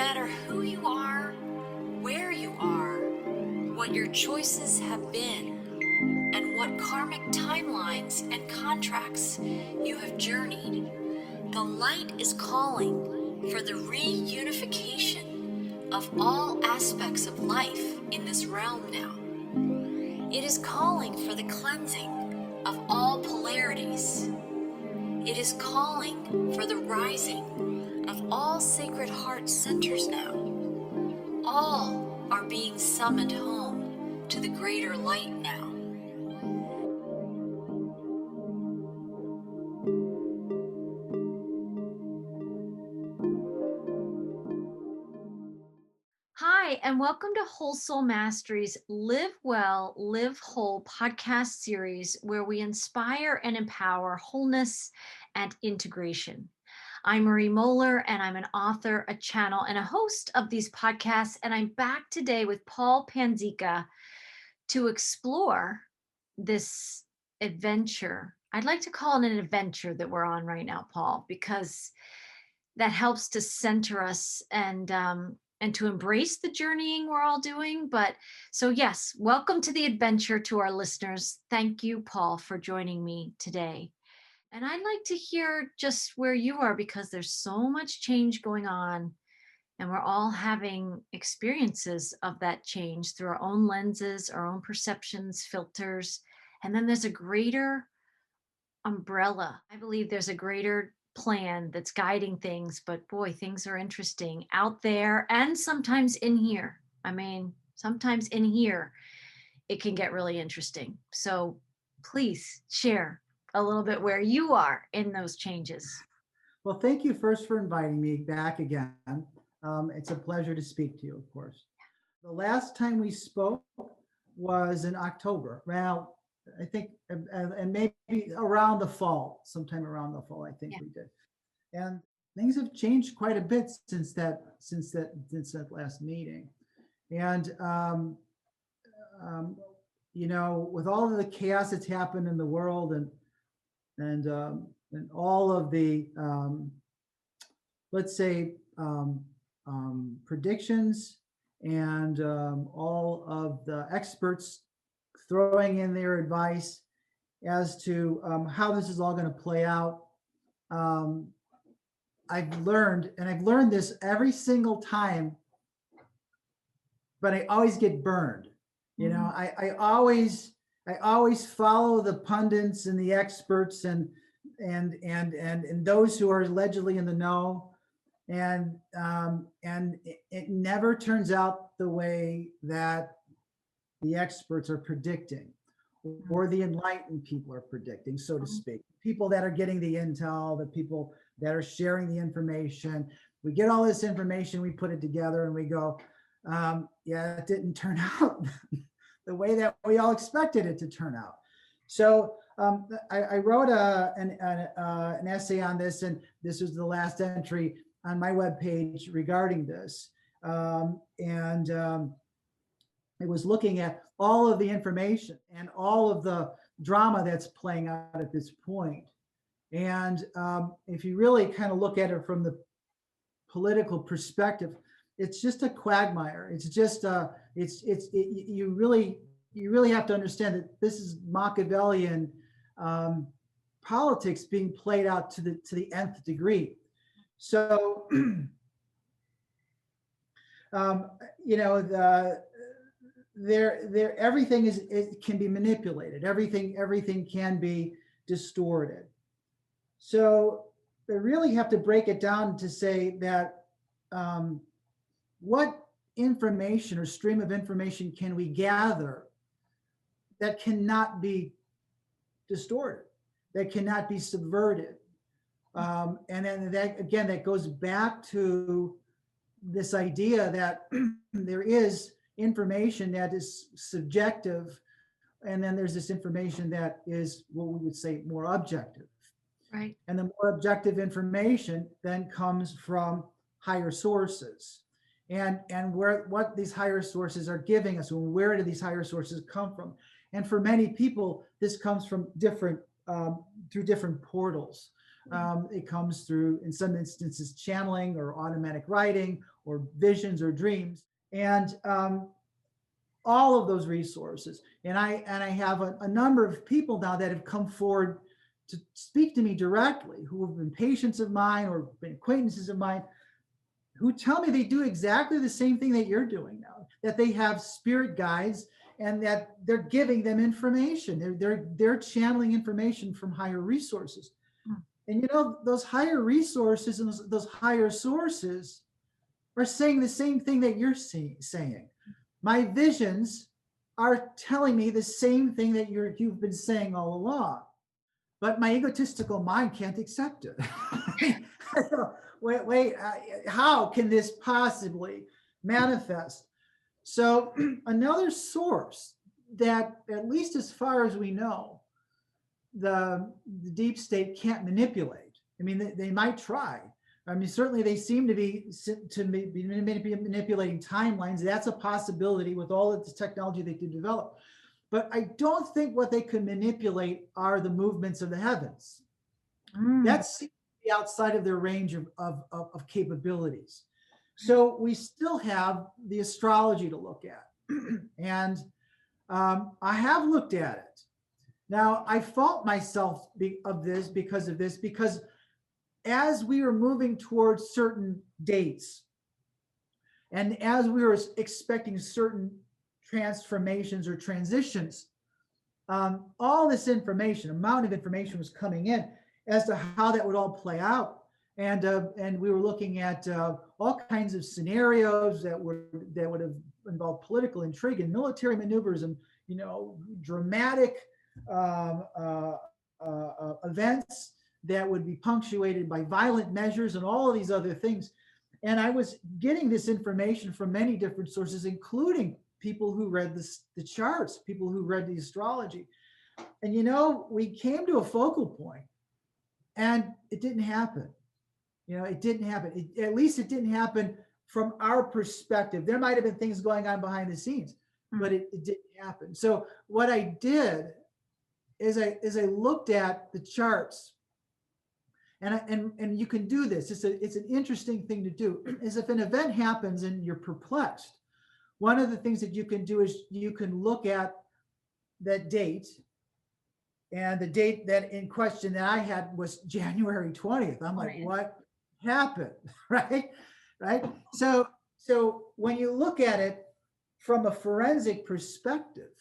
matter who you are, where you are, what your choices have been, and what karmic timelines and contracts you have journeyed, the light is calling for the reunification of all aspects of life in this realm now. It is calling for the cleansing of all polarities. It is calling for the rising of all sacred heart centers now. All are being summoned home to the greater light now. Hi, and welcome to Whole Soul Mastery's Live Well, Live Whole podcast series, where we inspire and empower wholeness and integration. I'm Marie Moeller, and I'm an author, a channel, and a host of these podcasts. And I'm back today with Paul Panzica to explore this adventure. I'd like to call it an adventure that we're on right now, Paul, because that helps to center us and to embrace the journeying we're all doing. But so yes, welcome to the adventure to our listeners. Thank you, Paul, for joining me today. And I'd like to hear just where you are, because there's so much change going on, and we're all having experiences of that change through our own lenses, our own perceptions, filters. And then there's a greater umbrella. I believe there's a greater plan that's guiding things, but boy, things are interesting out there and sometimes in here. I mean, sometimes in here, it can get really interesting. So please share a little bit where you are in those changes. Well, thank you first for inviting me back again. It's a pleasure to speak to you, of course. The last time we spoke was in October. Well, I think, and maybe around the fall, sometime around the fall, I think we did. And things have changed quite a bit since that last meeting. And you know, with all of the chaos that's happened in the world, and all of the let's say predictions and all of the experts throwing in their advice as to how this is all going to play out. I've learned this every single time, but I always get burned. You know, I always follow the pundits and the experts and those who are allegedly in the know, and it never turns out the way that the experts are predicting, or the enlightened people are predicting, so to speak. People that are getting the intel, the people that are sharing the information. We get all this information, we put it together, and we go, yeah, it didn't turn out the way that we all expected it to turn out. So I wrote an essay on this, and this was the last entry on my webpage regarding this. It was looking at all of the information and all of the drama that's playing out at this point. And if you really kind of look at it from the political perspective, it's just a quagmire. It's just you really have to understand that this is Machiavellian politics being played out to the nth degree. So you know, everything can be manipulated. Everything can be distorted. So they really have to break it down to say that what information or stream of information can we gather that cannot be distorted, that cannot be subverted. And then that goes back to this idea that there is information that is subjective, and then there's this information that is what we would say more objective. Right. And the more objective information then comes from higher sources. And what these higher sources are giving us, and where do these higher sources come from? And for many people, this comes from through different portals. It comes through, in some instances, channeling or automatic writing, or visions or dreams, and all of those resources. And I have a number of people now that have come forward to speak to me directly, who have been patients of mine or been acquaintances of mine, who tell me they do exactly the same thing that you're doing now, that they have spirit guides and that they're giving them information. They're channeling information from higher resources. And you know, those higher resources and those higher sources are saying the same thing that you're saying. My visions are telling me the same thing that you've been saying all along, but my egotistical mind can't accept it. wait, how can this possibly manifest? So another source that, at least as far as we know, the deep state can't manipulate. I mean, they might try. I mean, certainly they seem to be manipulating timelines. That's a possibility with all of the technology they can develop. But I don't think what they can manipulate are the movements of the heavens. That's outside of their range of capabilities. So we still have the astrology to look at. And I have looked at it. Now, I fault myself because of this, because as we were moving towards certain dates, and as we were expecting certain transformations or transitions, all this amount of information was coming in as to how that would all play out. And we were looking at all kinds of scenarios that would have involved political intrigue and military maneuvers and, you know, dramatic events that would be punctuated by violent measures and all of these other things. And I was getting this information from many different sources, including people who read the charts, people who read the astrology. And, you know, we came to a focal point and it didn't happen. You know, it didn't happen. At least it didn't happen from our perspective. There might have been things going on behind the scenes, but it didn't happen. So what I did is I looked at the charts, and you can do this. It's an interesting thing to do. Is if an event happens and you're perplexed, one of the things that you can do is you can look at that date. And the date that in question that I had was January 20th. I'm like, what happened? Right? So when you look at it from a forensic perspective,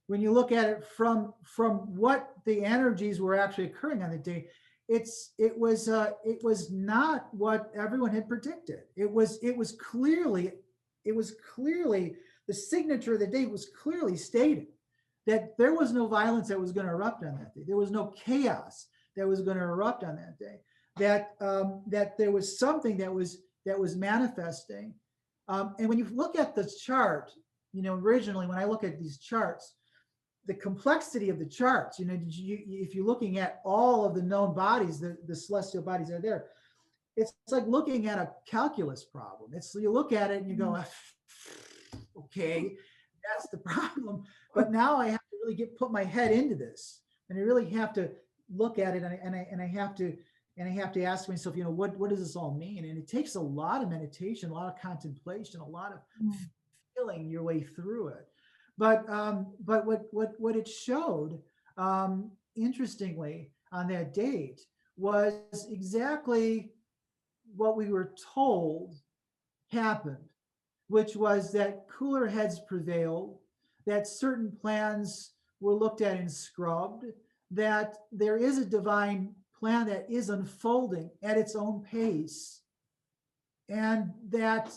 when you look at it from what the energies were actually occurring on the day, it was not what everyone had predicted. It was clearly the signature of the day was clearly stated that there was no violence that was going to erupt on that day. There was no chaos that was going to erupt on that day. That there was something that was manifesting. And when you look at the chart, you know, originally when I look at these charts, the complexity of the charts, you know, if you're looking at all of the known bodies, the celestial bodies are there. It's like looking at a calculus problem. You look at it and you go, okay, that's the problem. But now I have to really put my head into this, and I really have to look at it, and I have to ask myself, you know, what does this all mean? And it takes a lot of meditation, a lot of contemplation, a lot of feeling your way through it. But what it showed, interestingly, on that date was exactly what we were told happened, which was that cooler heads prevailed, that certain plans were looked at and scrubbed, that there is a divine plan that is unfolding at its own pace, and that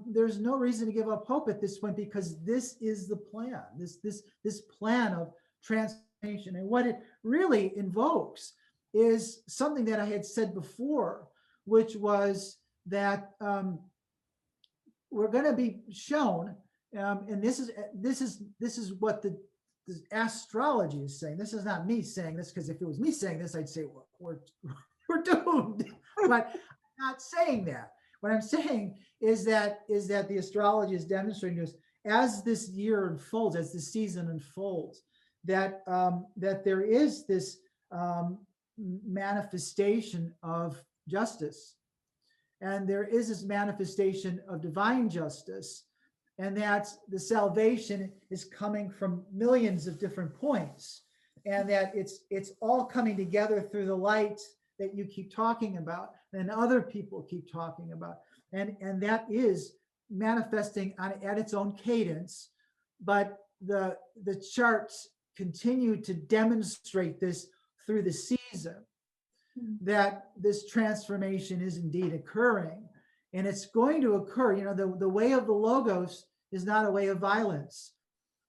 there's no reason to give up hope at this point, because this is the plan, this plan of transformation. And what it really invokes is something that I had said before, which was that we're going to be shown, and this is what the astrology is saying. This is not me saying this, because if it was me saying this, I'd say we're doomed. But I'm not saying that. What I'm saying is that the astrology is demonstrating to us, as this year unfolds, as the season unfolds, that there is this manifestation of justice, and there is this manifestation of divine justice, and that the salvation is coming from millions of different points, and that it's all coming together through the light that you keep talking about and other people keep talking about, and that is manifesting at its own cadence. But the charts continue to demonstrate this through the season, that this transformation is indeed occurring, and it's going to occur. You know, the way of the logos is not a way of violence.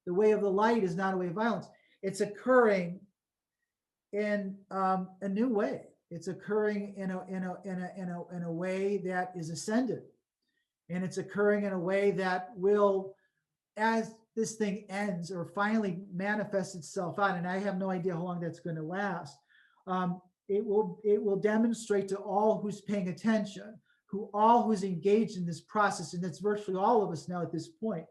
The way of the light is not a way of violence. It's occurring in a new way. It's occurring in a way that is ascended, and it's occurring in a way that will, as this thing ends or finally manifests itself out, and I have no idea how long that's going to last. It will demonstrate to all who's paying attention, who's engaged in this process, and that's virtually all of us now at this point,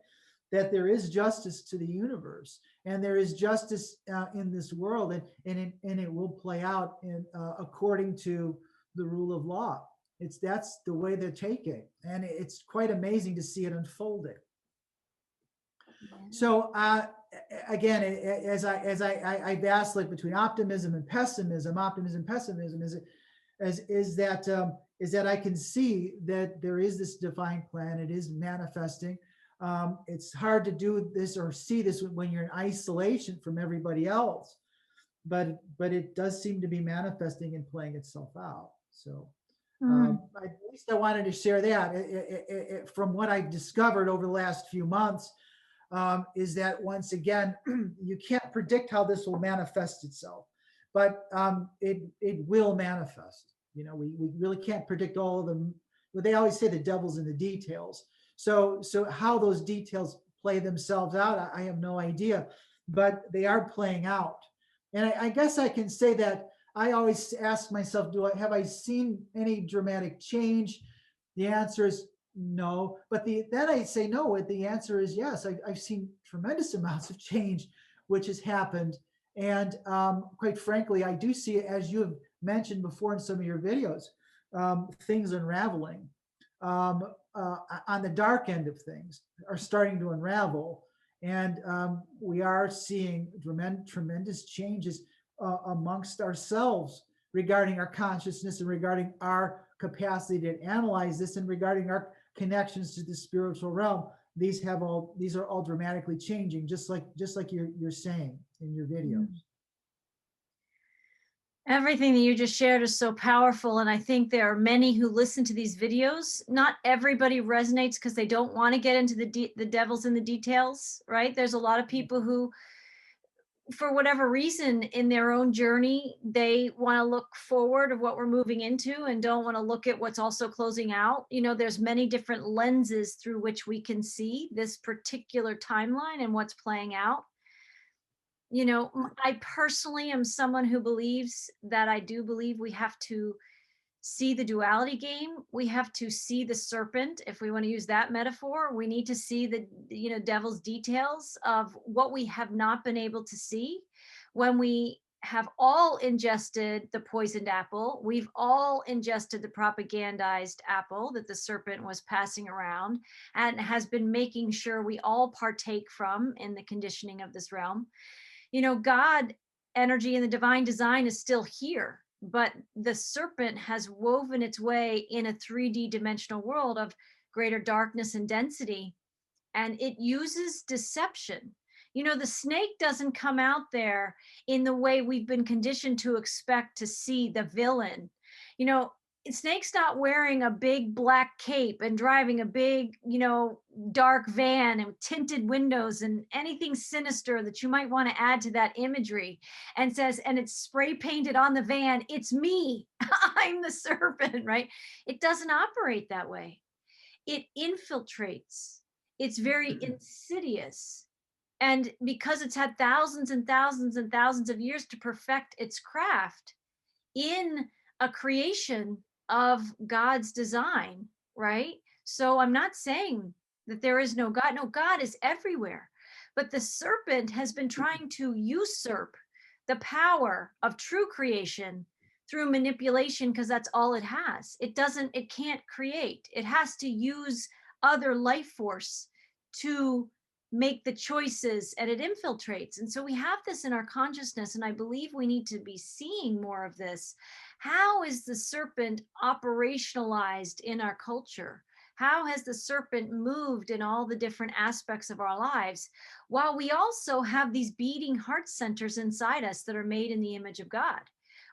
that there is justice to the universe, and there is justice in this world, and it will play out according to the rule of law. That's the way they're taking, and it's quite amazing to see it unfolding. So again, as I vacillate between optimism and pessimism is that I can see that there is this divine plan. It is manifesting. It's hard to do this or see this when you're in isolation from everybody else, but it does seem to be manifesting and playing itself out. So at least I wanted to share that from what I've discovered over the last few months. Is that once again, you can't predict how this will manifest itself, but it will manifest. You know, we really can't predict all of them. But they always say the devil's in the details. So how those details play themselves out, I have no idea, but they are playing out. And I guess I can say that I always ask myself, have I seen any dramatic change? The answer is no, but then I say no. The answer is yes. I've seen tremendous amounts of change, which has happened, and quite frankly, I do see it, as you have mentioned before in some of your videos, things unraveling on the dark end of things are starting to unravel, and we are seeing tremendous changes amongst ourselves regarding our consciousness and regarding our capacity to analyze this and regarding our connections to the spiritual realm. These are all dramatically changing, just like you're saying in your videos. Everything that you just shared is so powerful, and I think there are many who listen to these videos. Not everybody resonates because they don't want to get into the devil's in the details, right? There's a lot of people who, for whatever reason in their own journey, they want to look forward of what we're moving into and don't want to look at what's also closing out. You know, there's many different lenses through which we can see this particular timeline and what's playing out. You know, I personally am someone who believes that I do believe we have to see the duality game. We have to see the serpent, if we want to use that metaphor. We need to see the, devil's details of what we have not been able to see. When we have all ingested the poisoned apple, we've all ingested the propagandized apple that the serpent was passing around and has been making sure we all partake from in the conditioning of this realm. You know, God energy and the divine design is still here, but the serpent has woven its way in a 3D dimensional world of greater darkness and density, and it uses deception. You know, the snake doesn't come out there in the way we've been conditioned to expect to see the villain. You know, snake's not wearing a big black cape and driving a big, dark van and tinted windows and anything sinister that you might want to add to that imagery, and says, and it's spray painted on the van, it's me, I'm the serpent, right? It doesn't operate that way. It infiltrates. It's very insidious. And because it's had thousands and thousands and thousands of years to perfect its craft in a creation of God's design, right? So I'm not saying that there is no God. No, God is everywhere. But the serpent has been trying to usurp the power of true creation through manipulation, because that's all it has. It can't create. It has to use other life force to make the choices, and it infiltrates. And so we have this in our consciousness, and I believe we need to be seeing more of this. How is the serpent operationalized in our culture? How has the serpent moved in all the different aspects of our lives, while we also have these beating heart centers inside us that are made in the image of God?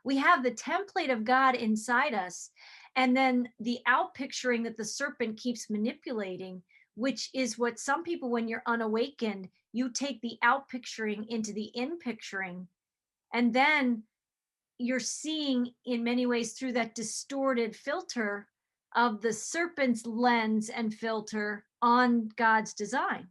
We have the template of God inside us, and then the outpicturing that the serpent keeps manipulating, which is what some people, when you're unawakened, you take the outpicturing into the in-picturing, and then you're seeing in many ways through that distorted filter of the serpent's lens and filter on God's design.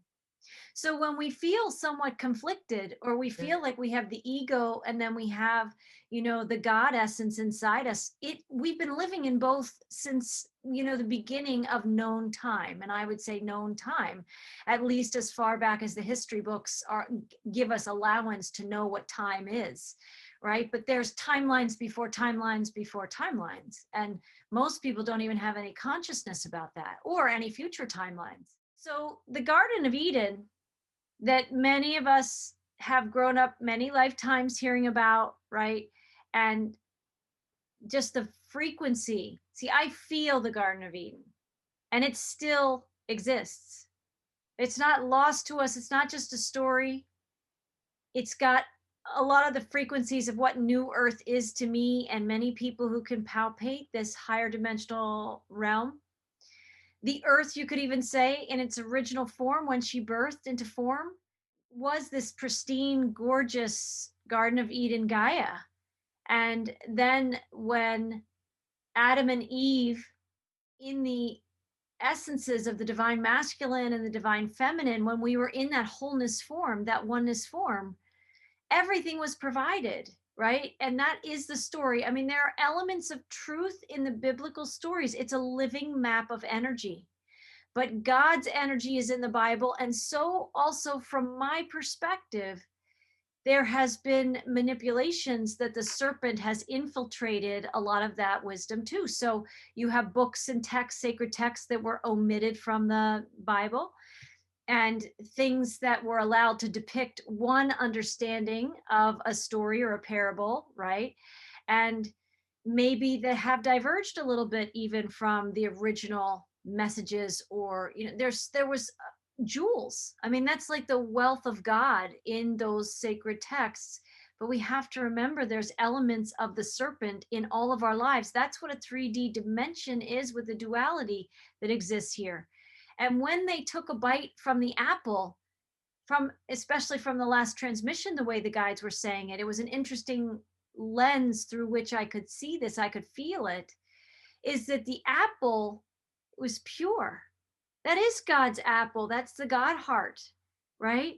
So when we feel somewhat conflicted, or we feel like we have the ego and then we have, the God essence inside us, we've been living in both since, the beginning of known time. And I would say known time, at least as far back as the history books give us allowance to know what time is, right? But there's timelines before timelines before timelines. And most people don't even have any consciousness about that, or any future timelines. So the Garden of Eden, that many of us have grown up many lifetimes hearing about, right? And just the frequency. See, I feel the Garden of Eden, and it still exists. It's not lost to us. It's not just a story. It's got a lot of the frequencies of what New Earth is to me and many people who can palpate this higher dimensional realm. The Earth, you could even say, in its original form, when she birthed into form, was this pristine, gorgeous Garden of Eden Gaia. And then when Adam and Eve, in the essences of the divine masculine and the divine feminine, when we were in that wholeness form, that oneness form, everything was provided, right? And that is the story. I mean, there are elements of truth in the biblical stories. It's a living map of energy. But God's energy is in the Bible. And so also from my perspective, there has been manipulations that the serpent has infiltrated a lot of that wisdom too. So you have books and texts, sacred texts that were omitted from the Bible, and things that were allowed to depict one understanding of a story or a parable, right? And maybe they have diverged a little bit even from the original messages, or there was jewels. I mean, that's like the wealth of God in those sacred texts. But we have to remember there's elements of the serpent in all of our lives. That's what a 3D dimension is, with the duality that exists here. And when they took a bite from the apple, especially from the last transmission, the way the guides were saying it, it was an interesting lens through which I could see this, I could feel it, is that the apple was pure. That is God's apple. That's the God heart, right?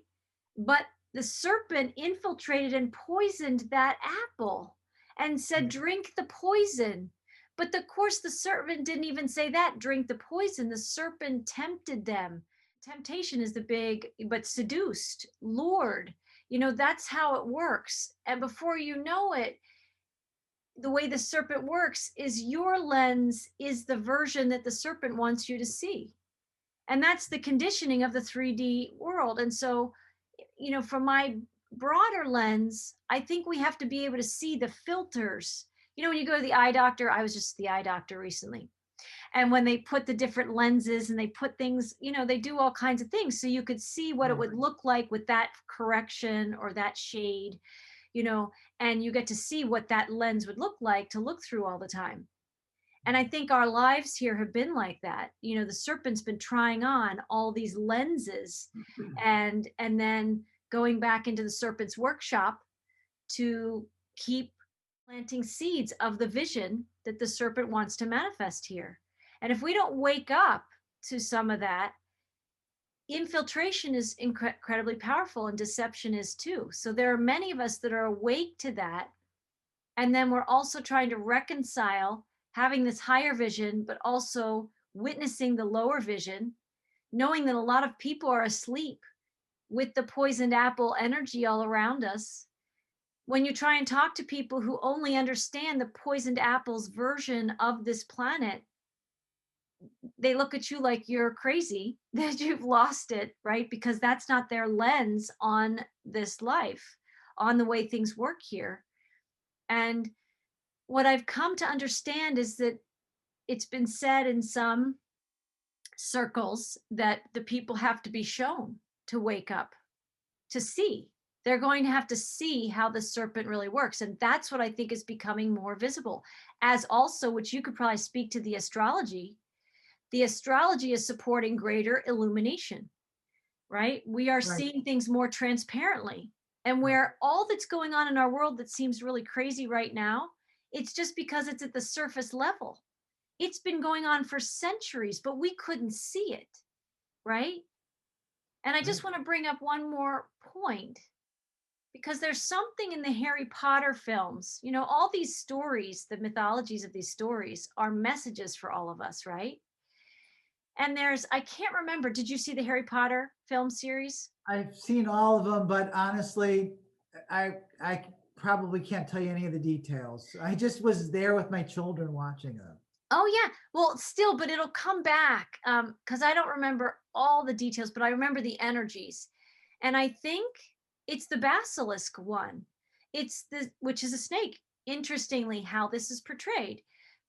But the serpent infiltrated and poisoned that apple and said, drink the poison. But of course, the serpent didn't even say that, drink the poison. The serpent tempted them. Temptation is the big, but seduced, lured. That's how it works. And before you know it, the way the serpent works is your lens is the version that the serpent wants you to see. And that's the conditioning of the 3D world. And so, from my broader lens, I think we have to be able to see the filters. When you go to the eye doctor, I was just the eye doctor recently. And when they put the different lenses and they put things, they do all kinds of things. So you could see what it would look like with that correction or that shade, and you get to see what that lens would look like to look through all the time. And I think our lives here have been like that. The serpent's been trying on all these lenses and then going back into the serpent's workshop to keep planting seeds of the vision that the serpent wants to manifest here. And if we don't wake up to some of that, infiltration is incredibly powerful, and deception is too. So there are many of us that are awake to that. And then we're also trying to reconcile having this higher vision, but also witnessing the lower vision, knowing that a lot of people are asleep with the poisoned apple energy all around us. when you try and talk to people who only understand the poisoned apples version of this planet, they look at you like you're crazy, that you've lost it, right? Because that's not their lens on this life, on the way things work here. And what I've come to understand is that it's been said in some circles that the people have to be shown to wake up, to see. They're going to have to see how the serpent really works. And that's what I think is becoming more visible. As also, which you could probably speak to the astrology is supporting greater illumination, right? We are Right. seeing things more transparently. And where all that's going on in our world that seems really crazy right now, it's just because it's at the surface level. It's been going on for centuries, but we couldn't see it, right? And I just Right. want to bring up one more point, because there's something in the Harry Potter films, you know, all these stories, the mythologies of these stories are messages for all of us, right? And there's, I can't remember, did you see the Harry Potter film series? I've seen all of them, but honestly, I probably can't tell you any of the details. I just was there with my children watching them. Oh yeah, well still, but it'll come back, because I don't remember all the details, but I remember the energies. And I think it's the basilisk one. It's the, which is a snake. Interestingly, how this is portrayed,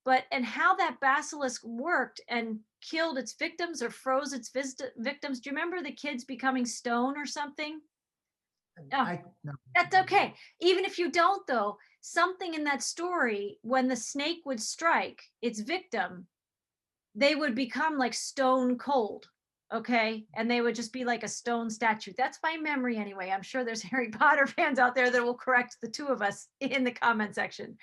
but and how that basilisk worked and killed its victims or froze its victims. Do you remember the kids becoming stone or something? Oh, I no. that's okay. Even if you don't, though, something in that story, when the snake would strike its victim, they would become like stone cold. Okay. And they would just be like a stone statue. That's my memory anyway. I'm sure there's Harry Potter fans out there that will correct the two of us in the comment section.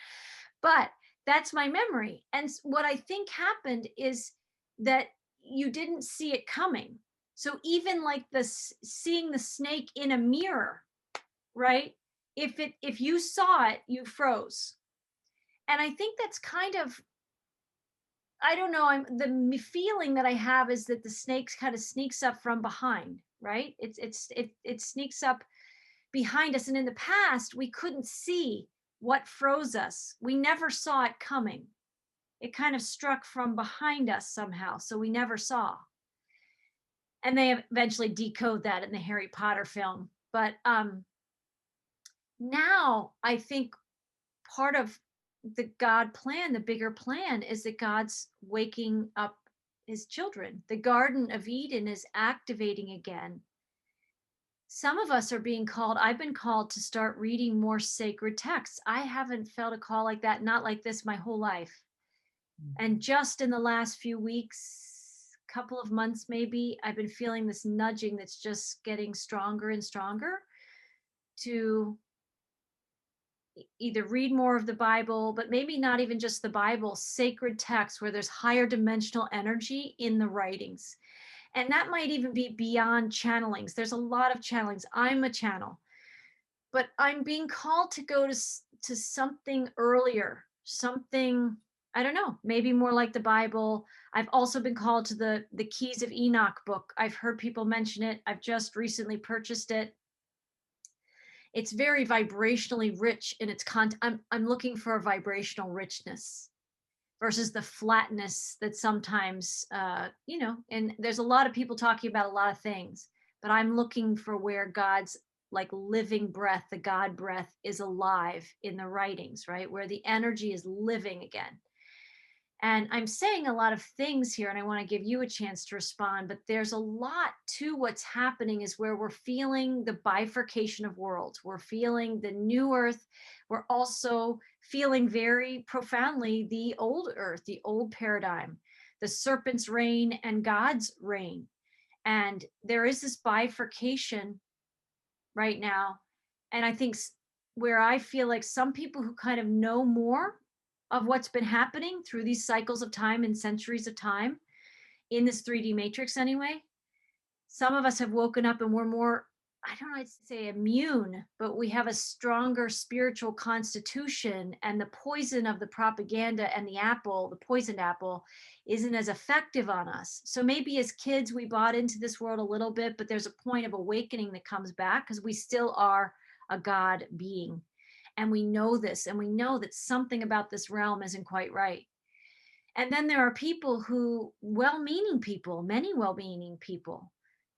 But that's my memory. And what I think happened is that you didn't see it coming. So even like this, seeing the snake in a mirror, right? If you saw it, you froze. And I think that's kind of, I don't know, I'm the feeling that I have is that the snake kind of sneaks up from behind, right? It sneaks up behind us. And in the past, we couldn't see what froze us. We never saw it coming. It kind of struck from behind us somehow, so we never saw. And they eventually decode that in the Harry Potter film. But now I think part of the God plan, the bigger plan, is that God's waking up his children. The Garden of Eden is activating again. Some of us are being called, I've been called to start reading more sacred texts. I haven't felt a call like that, not like this, my whole life. And just in the last few weeks, couple of months maybe, I've been feeling this nudging that's just getting stronger and stronger to either read more of the Bible, but maybe not even just the Bible, sacred texts where there's higher dimensional energy in the writings. And that might even be beyond channelings. There's a lot of channelings. I'm a channel, but I'm being called to go to something earlier, something, I don't know, maybe more like the Bible. I've also been called to the Keys of Enoch book. I've heard people mention it. I've just recently purchased it. It's very vibrationally rich in its content. I'm looking for a vibrational richness versus the flatness that sometimes, you know, and there's a lot of people talking about a lot of things, but I'm looking for where God's like living breath, the God breath is alive in the writings, right? Where the energy is living again. And I'm saying a lot of things here, and I want to give you a chance to respond, but there's a lot to what's happening is where we're feeling the bifurcation of worlds. We're feeling the new earth. We're also feeling very profoundly the old earth, the old paradigm, the serpent's reign and God's reign. And there is this bifurcation right now. And I think where I feel like some people who kind of know more of what's been happening through these cycles of time and centuries of time in this 3D matrix anyway, some of us have woken up and we're more, I don't know, I'd say immune, but we have a stronger spiritual constitution, and the poison of the propaganda and the apple, the poisoned apple, isn't as effective on us. So maybe as kids, we bought into this world a little bit, but there's a point of awakening that comes back because we still are a God being. And we know this, and we know that something about this realm isn't quite right. And then there are people who, well-meaning people, many well-meaning people,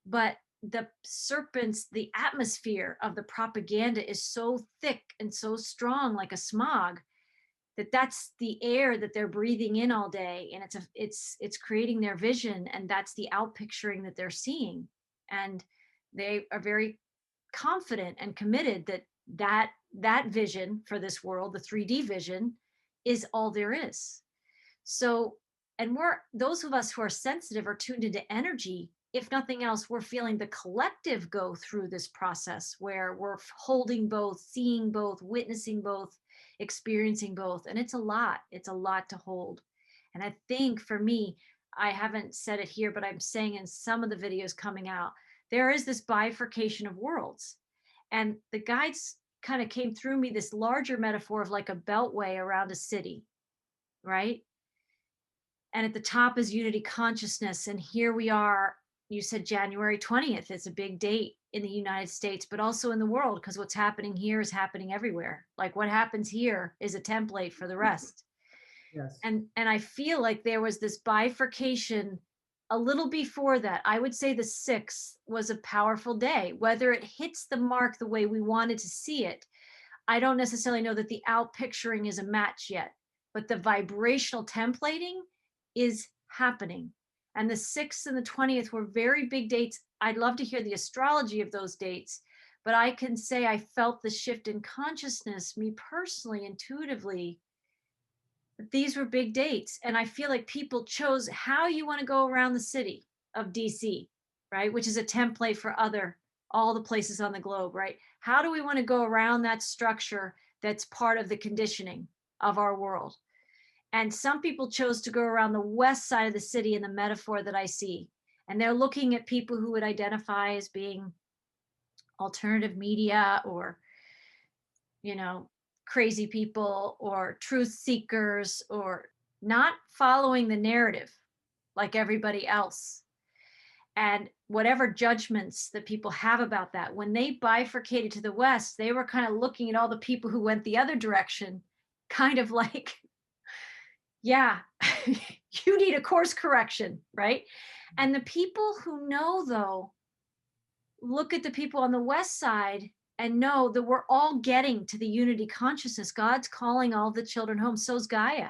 but the serpents, the atmosphere of the propaganda is so thick and so strong, like a smog, that that's the air that they're breathing in all day, and it's creating their vision, and that's the outpicturing that they're seeing. And they are very confident and committed that that vision for this world, the 3D vision, is all there is. So, and we're, those of us who are sensitive are tuned into energy. If nothing else, we're feeling the collective go through this process where we're holding both, seeing both, witnessing both, experiencing both. And it's a lot. It's a lot to hold. And I think for me, I haven't said it here, but I'm saying in some of the videos coming out, there is this bifurcation of worlds. And the guides kind of came through me this larger metaphor of like a beltway around a city, right? And at the top is unity consciousness. And here we are, you said January 20th. It's a big date in the United States, but also in the world, because what's happening here is happening everywhere. Like what happens here is a template for the rest. Yes. And I feel like there was this bifurcation a little before that. I would say the 6th was a powerful day. Whether it hits the mark the way we wanted to see it, I don't necessarily know that the outpicturing is a match yet, but the vibrational templating is happening. And the 6th and the 20th were very big dates. I'd love to hear the astrology of those dates, but I can say I felt the shift in consciousness, me personally, intuitively. These were big dates. And I feel like people chose how you want to go around the city of DC, right? Which is a template for all the places on the globe, right? How do we want to go around that structure that's part of the conditioning of our world? And some people chose to go around the west side of the city in the metaphor that I see. And they're looking at people who would identify as being alternative media or, you know, crazy people or truth seekers or not following the narrative like everybody else. And whatever judgments that people have about that, when they bifurcated to the west, they were kind of looking at all the people who went the other direction, kind of like, yeah, you need a course correction, right? And the people who know, though, look at the people on the west side and know that we're all getting to the unity consciousness. God's calling all the children home. So's Gaia.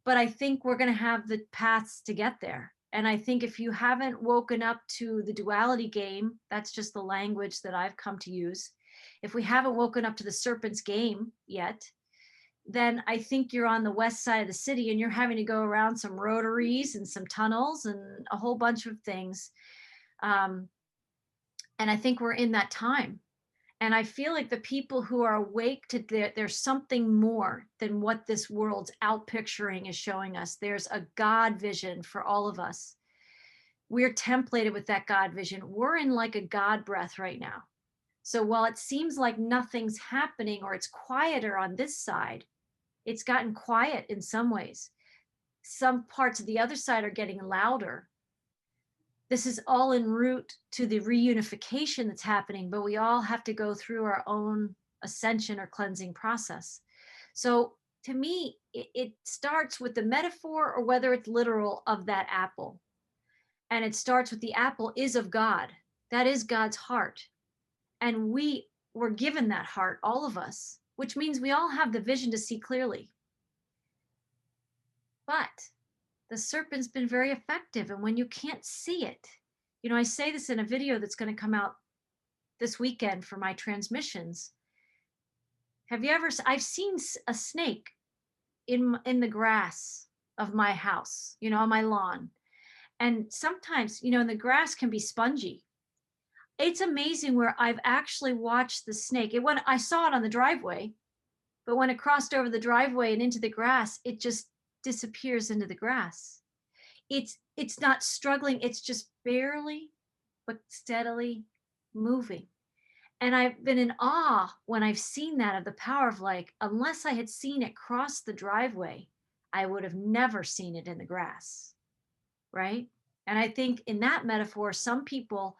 But I think we're going to have the paths to get there. And I think if you haven't woken up to the duality game, that's just the language that I've come to use. If we haven't woken up to the serpent's game yet, then I think you're on the west side of the city and you're having to go around some rotaries and some tunnels and a whole bunch of things. And I think we're in that time. And I feel like the people who are awake to there's something more than what this world's outpicturing is showing us. There's a God vision for all of us. We're templated with that God vision. We're in like a God breath right now. So while it seems like nothing's happening or it's quieter on this side, it's gotten quiet in some ways. Some parts of the other side are getting louder. This is all en route to the reunification that's happening, but we all have to go through our own ascension or cleansing process. So to me, it starts with the metaphor, or whether it's literal, of that apple. And it starts with the apple is of God. That is God's heart. And we were given that heart, all of us, which means we all have the vision to see clearly. But the serpent's been very effective. And when you can't see it, you know, I say this in a video that's going to come out this weekend for my transmissions. Have you ever, I've seen a snake in the grass of my house, you know, on my lawn. And sometimes, you know, the grass can be spongy. It's amazing where I've actually watched the snake. When I saw it on the driveway, but when it crossed over the driveway and into the grass, it just disappears into the grass. It's not struggling, it's just barely but steadily moving. And I've been in awe when I've seen that, of the power of, like, unless I had seen it cross the driveway, I would have never seen it in the grass, right? And I think in that metaphor, some people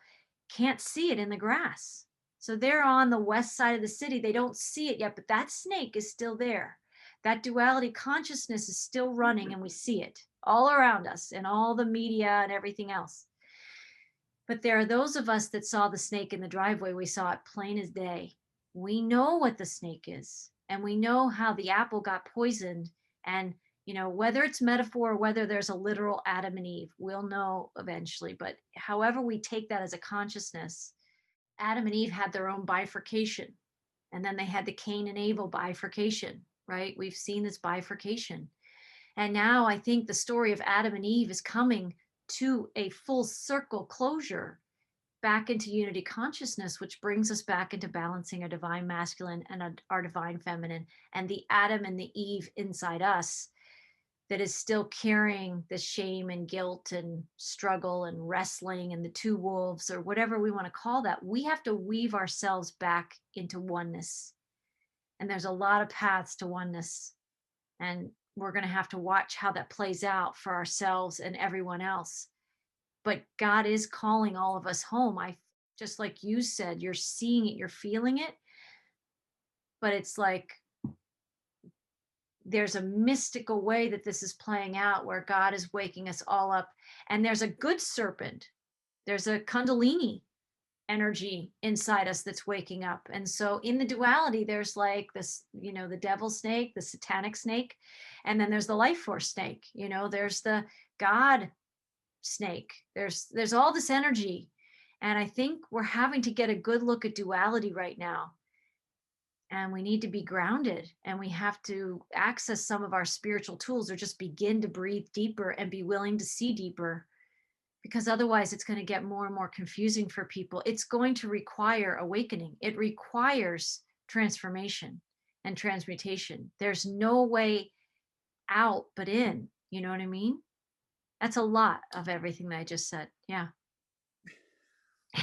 can't see it in the grass. So they're on the west side of the city. They don't see it yet, but that snake is still there. That duality consciousness is still running, and we see it all around us in all the media and everything else. But there are those of us that saw the snake in the driveway. We saw it plain as day. We know what the snake is, and we know how the apple got poisoned. And, whether it's metaphor or whether there's a literal Adam and Eve, we'll know eventually. But however we take that as a consciousness, Adam and Eve had their own bifurcation. And then they had the Cain and Abel bifurcation, right? We've seen this bifurcation. And now I think the story of Adam and Eve is coming to a full circle closure back into unity consciousness, which brings us back into balancing a divine masculine and our divine feminine, and the Adam and the Eve inside us that is still carrying the shame and guilt and struggle and wrestling and the two wolves, or whatever we want to call that. We have to weave ourselves back into oneness. And there's a lot of paths to oneness. And we're going to have to watch how that plays out for ourselves and everyone else. But God is calling all of us home. Just like you said, you're seeing it, you're feeling it. But it's like there's a mystical way that this is playing out, where God is waking us all up. And there's a good serpent. There's a Kundalini energy inside us that's waking up. And so in the duality, there's like this, the devil snake, the satanic snake, and then there's the life force snake, there's the God snake. There's all this energy. And I think we're having to get a good look at duality right now. And we need to be grounded, and we have to access some of our spiritual tools, or just begin to breathe deeper and be willing to see deeper, because otherwise it's going to get more and more confusing for people. It's going to require awakening. It requires transformation and transmutation. There's no way out but in. You know what I mean? That's a lot of everything that I just said. Yeah.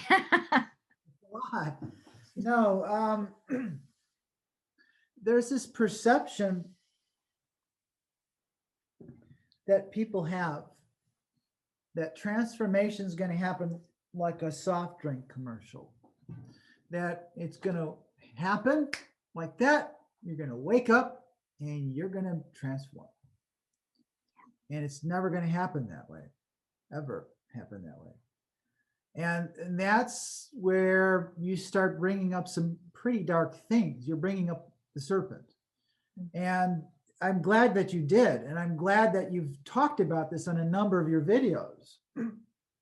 A lot. No, there's this perception that people have that transformation is going to happen like a soft drink commercial, that it's going to happen like that. You're going to wake up and you're going to transform. And it's never going to happen that way, ever happen that way. And that's where you start bringing up some pretty dark things. You're bringing up the serpent. And I'm glad that you did. And I'm glad that you've talked about this on a number of your videos.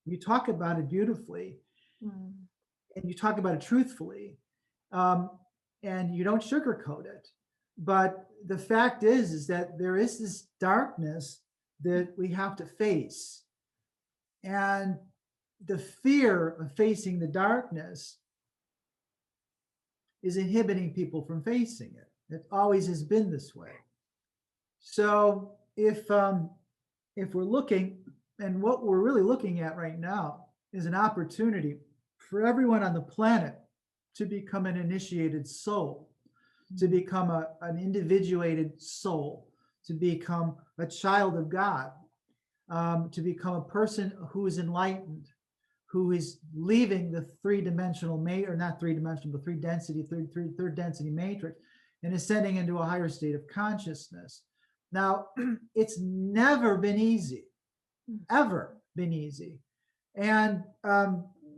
You talk about it beautifully. And you talk about it truthfully. And you don't sugarcoat it. But the fact is that there is this darkness that we have to face. And the fear of facing the darkness is inhibiting people from facing it. It always has been this way. So if we're looking, and what we're really looking at right now is an opportunity for everyone on the planet to become an initiated soul, to become an individuated soul, to become a child of God, to become a person who is enlightened, who is leaving the three-dimensional or not three-dimensional, but third density matrix, and ascending into a higher state of consciousness. Now, it's never been easy, ever been easy, and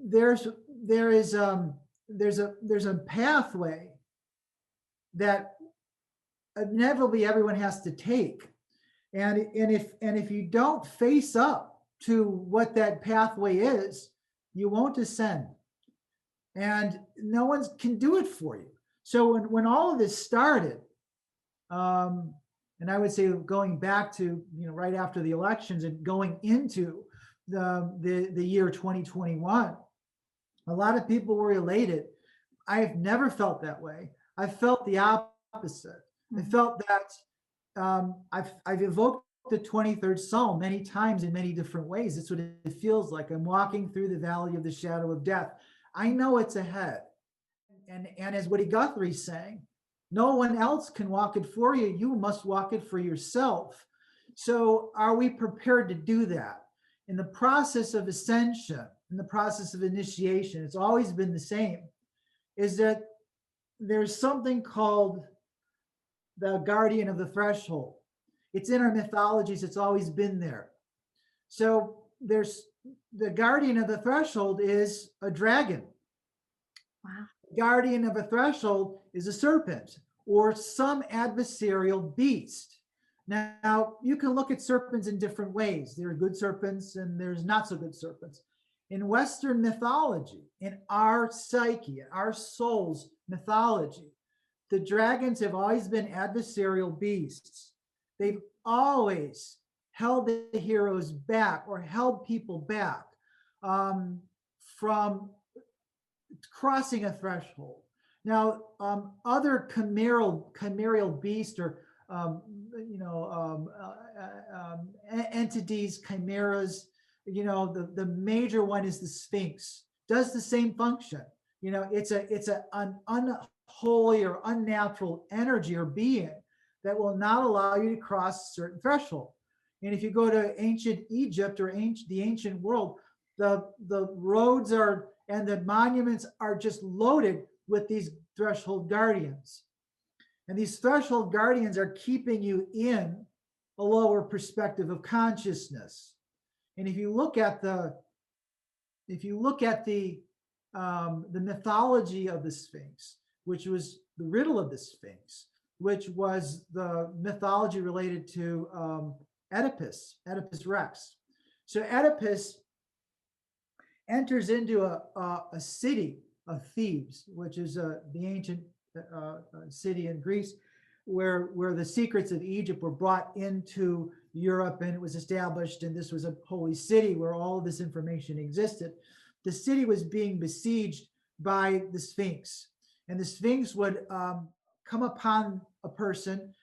there's a pathway that inevitably everyone has to take, and if you don't face up to what that pathway is, you won't ascend, and no one can do it for you. So when all of this started, and I would say going back to right after the elections and going into the year 2021, a lot of people were elated. I've never felt that way. I felt the opposite. I felt that I've evoked the 23rd Psalm many times in many different ways. It's what it feels like. I'm walking through the valley of the shadow of death. I know it's ahead. And as Woody Guthrie's saying, no one else can walk it for you. You must walk it for yourself. So are we prepared to do that? In the process of ascension, in the process of initiation, it's always been the same. is that there's something called the guardian of the threshold. It's in our mythologies, it's always been there. So there's the guardian of the threshold is a dragon. Wow. Guardian of a threshold is a serpent or some adversarial beast. Now, you can look at serpents in different ways. There are good serpents and there's not so good serpents. In Western mythology, in our psyche, our soul's mythology, the dragons have always been adversarial beasts. They've always held the heroes back or held people back from crossing a threshold. Now, other chimeral beasts or entities, chimeras, the major one is the Sphinx. Does the same function. It's an unholy or unnatural energy or being that will not allow you to cross a certain threshold. And if you go to ancient Egypt or the ancient world, the roads are and the monuments are just loaded with these threshold guardians. And these threshold guardians are keeping you in a lower perspective of consciousness. And if you look at the mythology of the Sphinx, which was the riddle of the Sphinx, which was the mythology related to Oedipus Rex. So Oedipus enters into a city of Thebes, which is the ancient city in Greece, where the secrets of Egypt were brought into Europe, and it was established, and this was a holy city where all of this information existed. The city was being besieged by the Sphinx, and the Sphinx would come upon a person,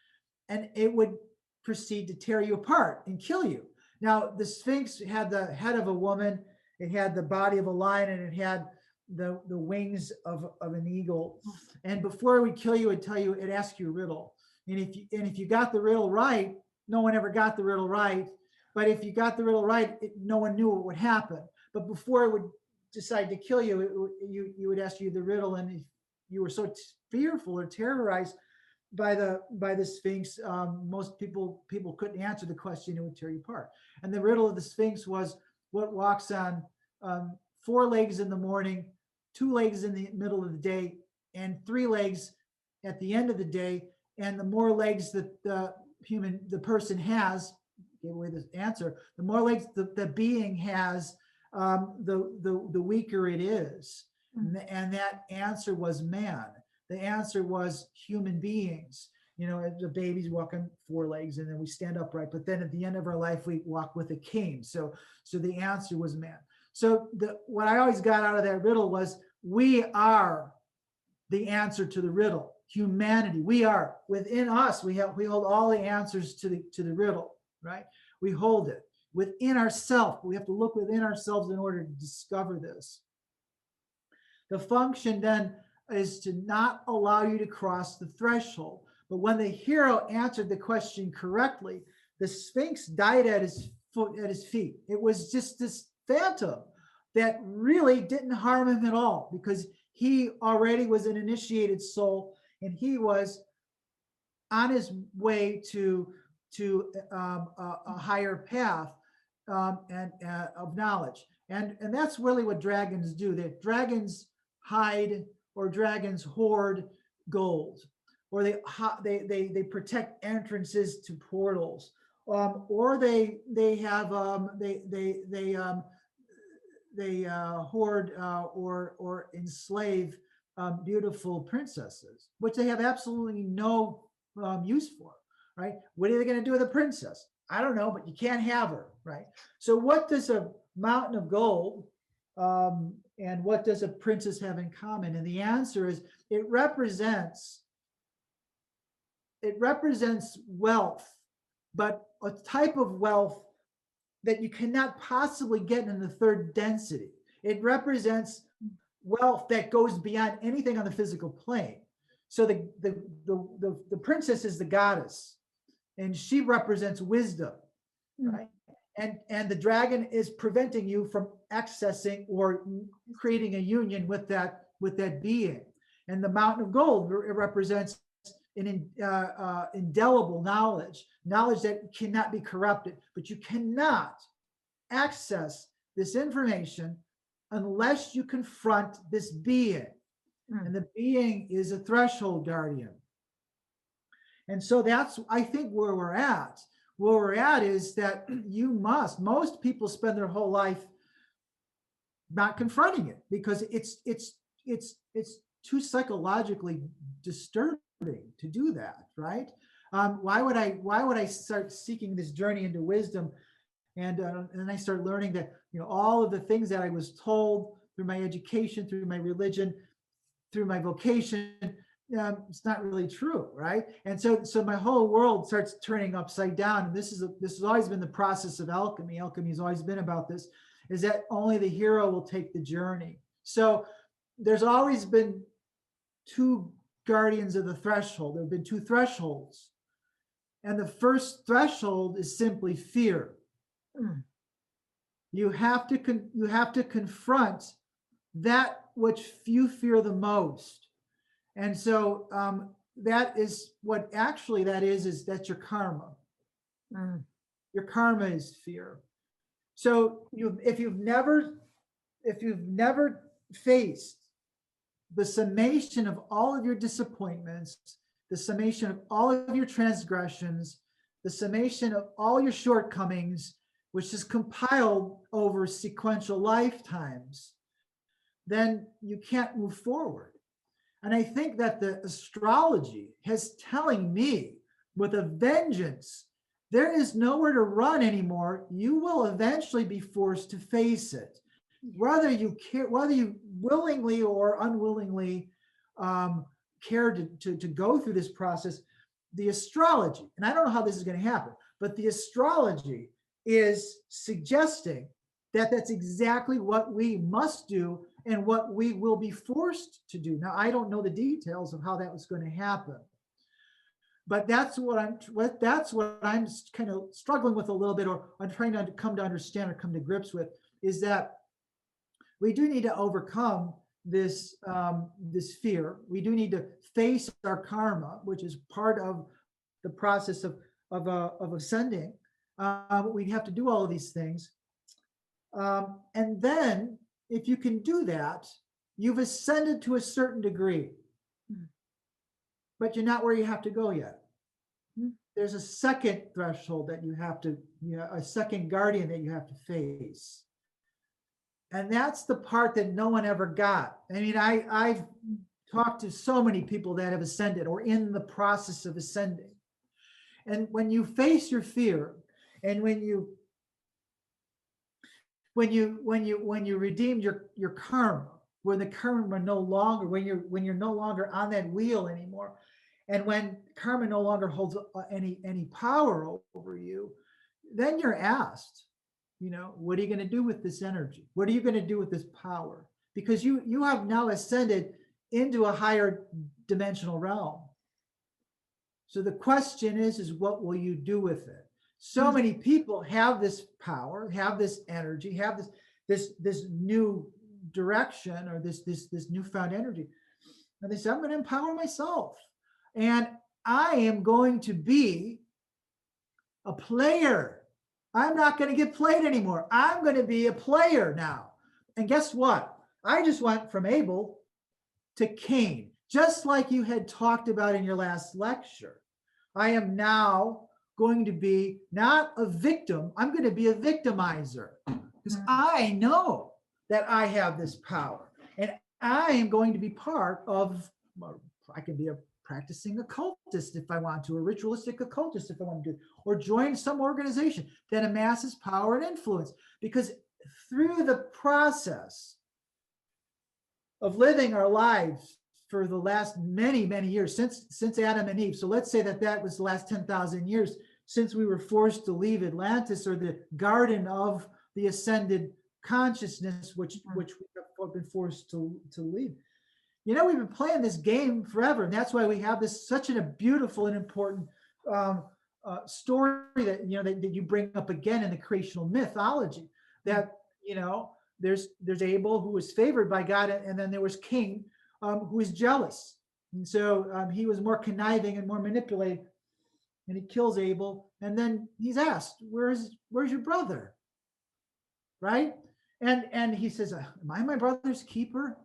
and it would proceed to tear you apart and kill you. Now, the Sphinx had the head of a woman, it had the body of a lion, and it had the wings of an eagle. And before it would kill you, it'd ask you a riddle. And if you got the riddle right, no one ever got the riddle right. But if you got the riddle right, no one knew what would happen. But before it would decide to kill you, you would ask you the riddle. And if you were so fearful or terrorized by the Sphinx, most people couldn't answer the question. It would tear you apart. And the riddle of the Sphinx was what walks on 4 legs in the morning, 2 legs in the middle of the day, and 3 legs at the end of the day. And the more legs that the person has, gave away this answer, the more legs the being has, the weaker it is. And that answer was man. The answer was human beings. The babies walk on 4 legs and then we stand upright. But then at the end of our life, we walk with a cane. So the answer was man. So what I always got out of that riddle was we are the answer to the riddle. Humanity, we are within us. We hold all the answers to the riddle, right? We hold it within ourselves. We have to look within ourselves in order to discover this. The function then is to not allow you to cross the threshold. But when the hero answered the question correctly, the Sphinx died at his feet. It was just this phantom that really didn't harm him at all, because he already was an initiated soul, and he was on his way to a higher path and of knowledge. And that's really what dragons do. That dragons hide, or dragons hoard gold, or they protect entrances to portals, or they hoard or enslave beautiful princesses, which they have absolutely no use for, right? What are they going to do with a princess? I don't know, but you can't have her, right? So what does a mountain of gold and what does a princess have in common? And the answer is it represents wealth, but a type of wealth that you cannot possibly get in the 3rd density. It represents wealth that goes beyond anything on the physical plane. So the princess is the goddess, and she represents wisdom, right? And the dragon is preventing you from accessing or creating a union with that being. And the mountain of gold, it represents an indelible knowledge, knowledge that cannot be corrupted. But you cannot access this information unless you confront this being. And the being is a threshold guardian. And so that's, I think, where we're at. Where we're at is that most people spend their whole life not confronting it because it's too psychologically disturbing to do that, right? Why would I start seeking this journey into wisdom, and I start learning that all of the things that I was told through my education, through my religion, through my vocation, it's not really true, right? And so my whole world starts turning upside down. And this has always been the process of alchemy. Alchemy has always been about this, is that only the hero will take the journey. So there's always been two guardians of the threshold. There have been two thresholds. And the first threshold is simply fear. You have to confront that which you fear the most. And so that is what actually that is that's your karma. Your karma is fear. So if you've never faced the summation of all of your disappointments, the summation of all of your transgressions, the summation of all your shortcomings, which is compiled over sequential lifetimes, then you can't move forward. And I think that the astrology is telling me with a vengeance, there is nowhere to run anymore. You will eventually be forced to face it. Whether you willingly or unwillingly care to go through this process, the astrology, and I don't know how this is going to happen, but the astrology is suggesting that that's exactly what we must do and what we will be forced to do. Now, I don't know the details of how that was going to happen, but that's what I'm kind of struggling with a little bit, or I'm trying to come to understand or come to grips with, is that we do need to overcome this fear. We do need to face our karma, which is part of the process of ascending. We have to do all of these things. And then if you can do that, you've ascended to a certain degree, but you're not where you have to go yet. There's a second threshold that a second guardian that you have to face. And that's the part that no one ever got. I mean, I've talked to so many people that have ascended or in the process of ascending. And when you face your fear, and when you redeemed your karma, when the karma no longer, when you're no longer on that wheel anymore, and when karma no longer holds any power over you, then you're asked, what are you going to do with this energy? What are you going to do with this power? Because you have now ascended into a higher dimensional realm. So the question is what will you do with it? So many people have this power, have this energy, have this new direction, or this newfound energy. And they say, I'm going to empower myself. And I am going to be a player. I'm not going to get played anymore. I'm going to be a player now. And guess what? I just went from Abel to Cain, just like you had talked about in your last lecture. I am now going to be not a victim. I'm going to be a victimizer, because I know that I have this power, and I am going to be part of, I can be a practicing occultist if I want to, a ritualistic occultist if I want to do, or join some organization that amasses power and influence. Because through the process of living our lives for the last many, many years, since Adam and Eve, so let's say that was the last 10,000 years since we were forced to leave Atlantis, or the garden of the ascended consciousness, which we have been forced to leave. We've been playing this game forever, and that's why we have such a beautiful and important story that that you bring up again in the creational mythology. That there's Abel, who was favored by God, and then there was Cain, who is jealous. And so he was more conniving and more manipulative, and he kills Abel. And then he's asked, where's your brother? Right? And he says, am I my brother's keeper?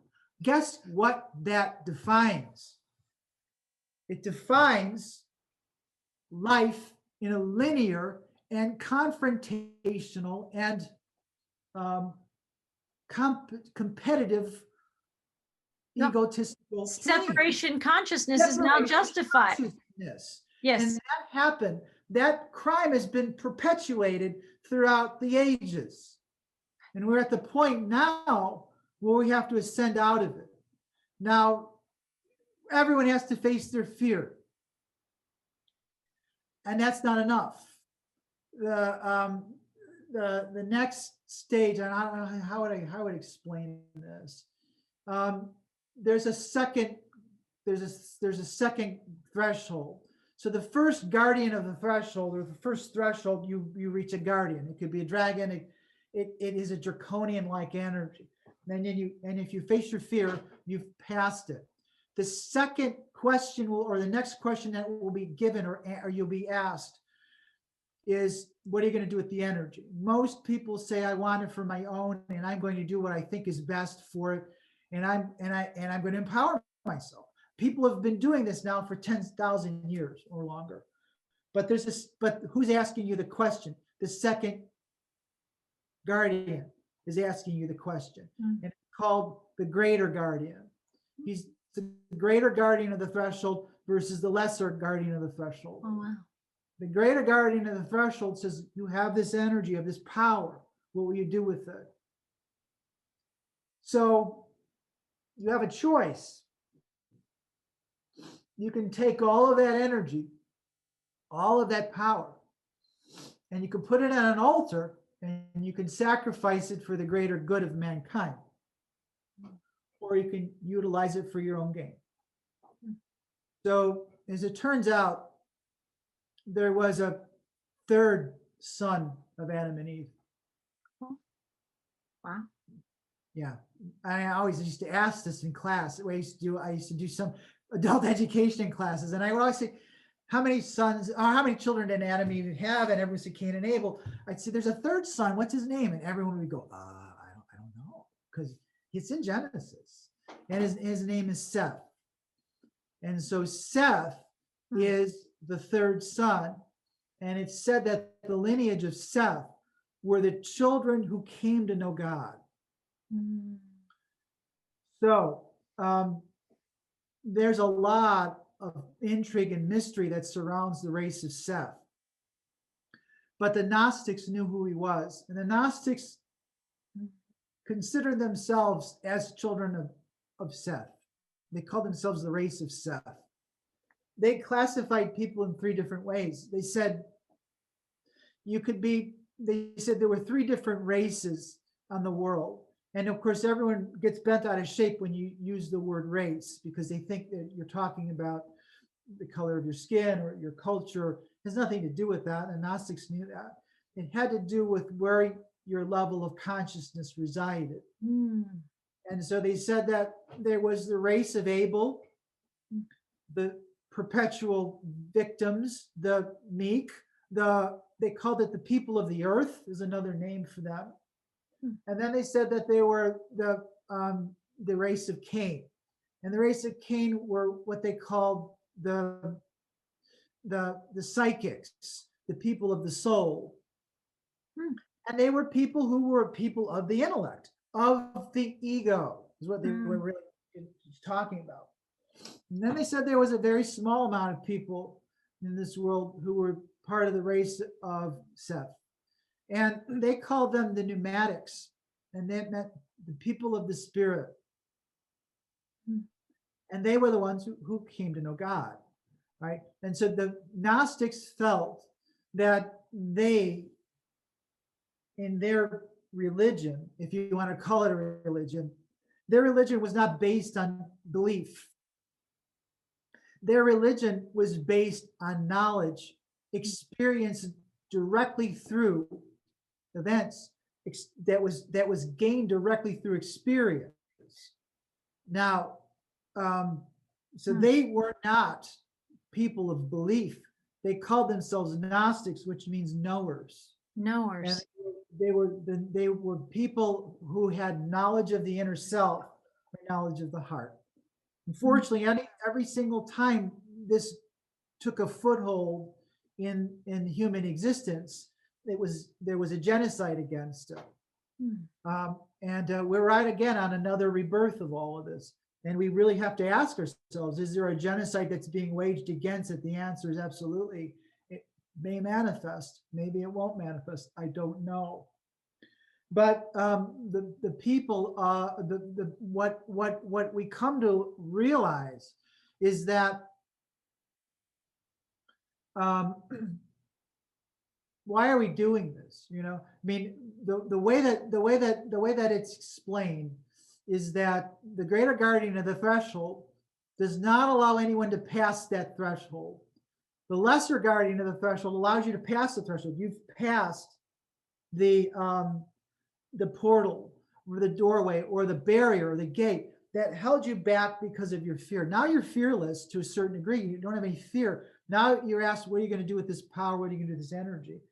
Guess what that defines? It defines life in a linear and confrontational and competitive, egotistical separation consciousness is now justified. Yes. Yes. And that happened. That crime has been perpetuated throughout the ages. And we're at the point now where we have to ascend out of it. Now, everyone has to face their fear. And that's not enough. The next stage, and I don't know how would I explain this. There's a second threshold. So the first guardian of the threshold, or the first threshold, you reach a guardian. It could be a dragon. It is a draconian-like energy. And if you face your fear, you've passed it. The second question or the next question that will be given or you'll be asked is, what are you going to do with the energy? Most people say, I want it for my own, and I'm going to do what I think is best for it, and I'm going to empower myself. People have been doing this now for 10,000 years or longer. But who's asking you the question? The second guardian is asking you the question. And it's called the greater guardian. He's the greater guardian of the threshold versus the lesser guardian of the threshold. Oh, wow. The greater guardian of the threshold says, you have this energy of this power. What will you do with it? So you have a choice. You can take all of that energy, all of that power, and you can put it on an altar, and you can sacrifice it for the greater good of mankind. Or you can utilize it for your own gain. So as it turns out, there was a third son of Adam and Eve. Wow. Yeah. I always used to ask this in class. I used to do some adult education classes, and I would always say, how many sons or how many children did Adam and Eve have? And everyone said Cain and Abel. I'd say, there's a third son. What's his name? And everyone would go, I don't know, because it's in Genesis, and his name is Seth. And so Seth is the third son, and it's said that the lineage of Seth were the children who came to know God. So there's a lot of intrigue and mystery that surrounds the race of Seth. But the Gnostics knew who he was, and the Gnostics considered themselves as children of Seth. They called themselves the race of Seth. They classified people in three different ways. They said they said there were three different races on the world. And of course, everyone gets bent out of shape when you use the word race, because they think that you're talking about the color of your skin or your culture. It has nothing to do with that. And Gnostics knew that. It had to do with where your level of consciousness resided. And so they said that there was the race of Abel, the perpetual victims, the meek, they called it the people of the earth, is another name for them. And then they said that they were the race of Cain. And the race of Cain were what they called the psychics, the people of the soul. And they were people who were people of the intellect, of the ego, is what they were really talking about. And then they said there was a very small amount of people in this world who were part of the race of Seth. And they called them the pneumatics, and that meant the people of the spirit. And they were the ones who came to know God, right? And so the Gnostics felt that they, in their religion, if you want to call it a religion, their religion was not based on belief. Their religion was based on knowledge, experienced directly through events that was gained directly through experience. Now, so they were not people of belief. They called themselves Gnostics, which means knowers. Knowers. And they were people who had knowledge of the inner self or knowledge of the heart. Unfortunately, every single time this took a foothold in human existence, there was a genocide against it. And we're right again on another rebirth of all of this. And we really have to ask ourselves, is there a genocide that's being waged against it? The answer is absolutely. It may manifest, maybe it won't manifest, I don't know. But the people, what we come to realize is that why are we doing this? You know, I mean, the way that it's explained is that the greater guardian of the threshold does not allow anyone to pass that threshold. The lesser guardian of the threshold allows you to pass the threshold. You've passed the portal or the doorway or the barrier or the gate that held you back because of your fear. Now you're fearless to a certain degree. You don't have any fear. Now you're asked, what are you going to do with this power? What are you going to do with this energy?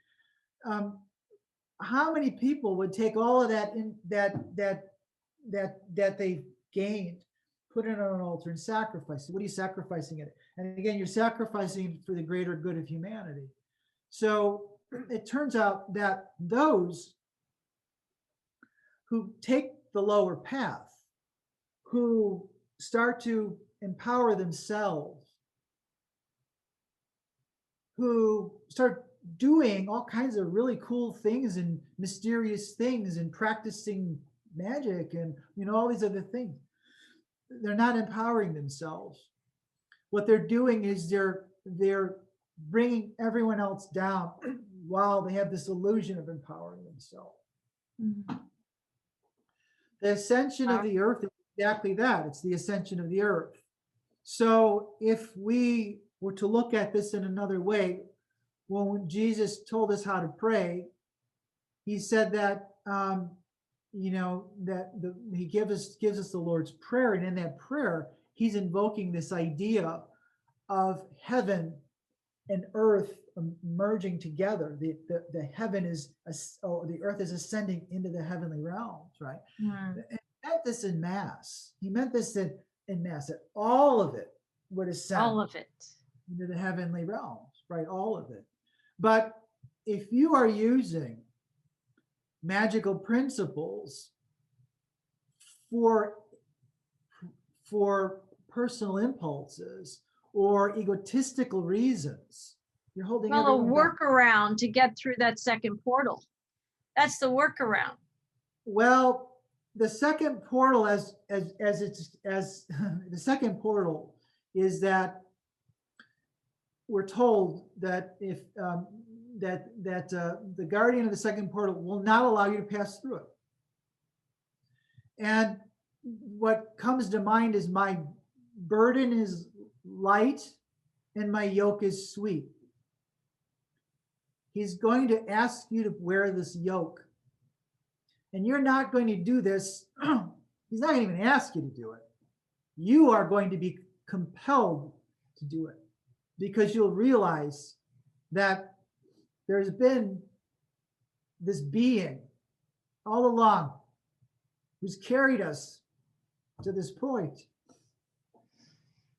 How many people would take all of that that they gained, put it on an altar and sacrifice it? What are you sacrificing it? And again, you're sacrificing it for the greater good of humanity. So it turns out that those who take the lower path, who start to empower themselves, who start doing all kinds of really cool things and mysterious things and practicing magic and, you know, all these other things, they're not empowering themselves. What they're doing is they're bringing everyone else down while they have this illusion of empowering themselves. The ascension of the earth is exactly that. It's the ascension of the earth. So if we were to look at this in another way, when Jesus told us how to pray, he said that he gives us the Lord's Prayer, and in that prayer, he's invoking this idea of heaven and earth merging together. The heaven is, the earth is ascending into the heavenly realms, right? And he meant this in Mass. He meant this in Mass, that all of it would ascend. All of it. Into the heavenly realms, right? All of it. But if you are using magical principles for personal impulses or egotistical reasons, you're holding a everyone back. workaround to get through that second portal. That's the workaround. Well, the second portal, as the second portal is that we're told that if the guardian of the second portal will not allow you to pass through it. And what comes to mind is, my burden is light and my yoke is sweet. He's going to ask you to wear this yoke. And you're not going to do this. He's not going to even ask you to do it. You are going to be compelled to do it, because you'll realize that there's been this being all along who's carried us to this point,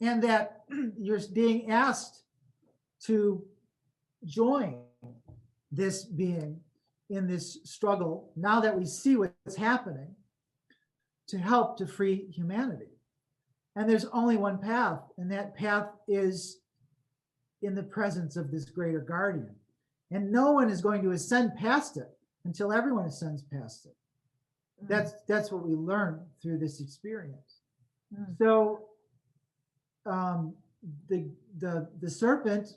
and that you're being asked to join this being in this struggle, now that we see what's happening, to help to free humanity. And there's only one path, and that path is in the presence of this greater guardian. And no one is going to ascend past it until everyone ascends past it. That's what we learn through this experience. So the serpent,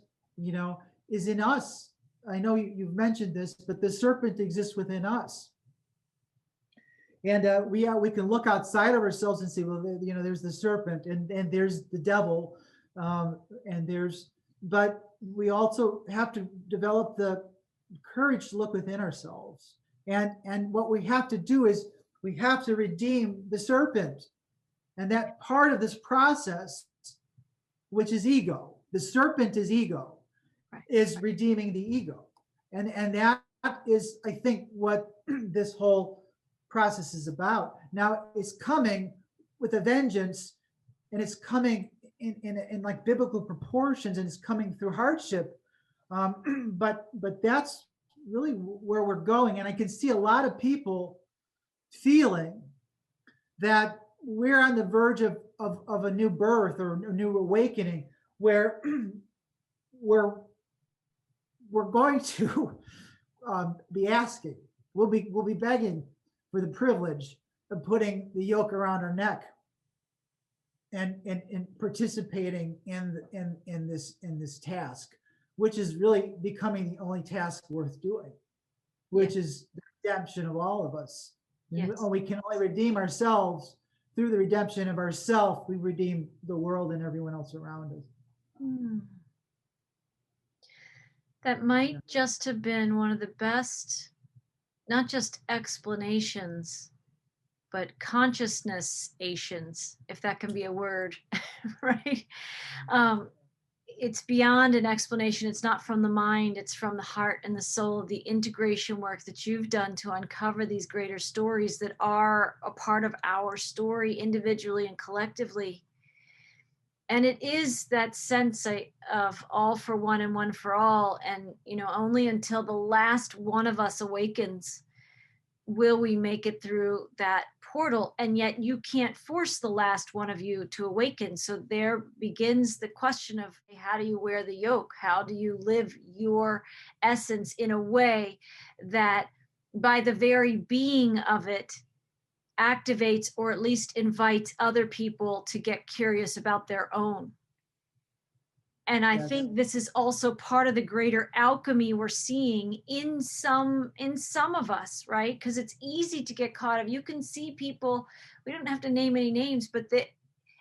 is in us. I know you've mentioned this, but the serpent exists within us. And we can look outside of ourselves and say, well, there's the serpent and there's the devil, but we also have to develop the courage to look within ourselves. And what we have to do is we have to redeem the serpent. And that part of this process, which is ego, the serpent is ego, Right. is redeeming the ego. And that is, I think, what this whole process is about. Now it's coming with a vengeance, and it's coming in like biblical proportions, and it's coming through hardship. But that's really where we're going. And I can see a lot of people feeling that we're on the verge of a new birth or a new awakening, where we're going to be asking, we'll be begging for the privilege of putting the yoke around our neck and participating in this task, which is really becoming the only task worth doing, which is the redemption of all of us. And Yes. we can only redeem ourselves through the redemption of ourself. We redeem the world and everyone else around us. That might just have been one of the best, not just explanations, but consciousnessations, if that can be a word, right? It's beyond an explanation. It's not from the mind, it's from the heart and the soul of the integration work that you've done to uncover these greater stories that are a part of our story individually and collectively. And it is that sense of all for one and one for all. And, only until the last one of us awakens will we make it through that portal. And yet you can't force the last one of you to awaken. So there begins the question of, how do you wear the yoke? How do you live your essence in a way that by the very being of it activates, or at least invites, other people to get curious about their own? And I think this is also part of the greater alchemy we're seeing in some of us, right? Because it's easy to get caught up. You can see people, we don't have to name any names, but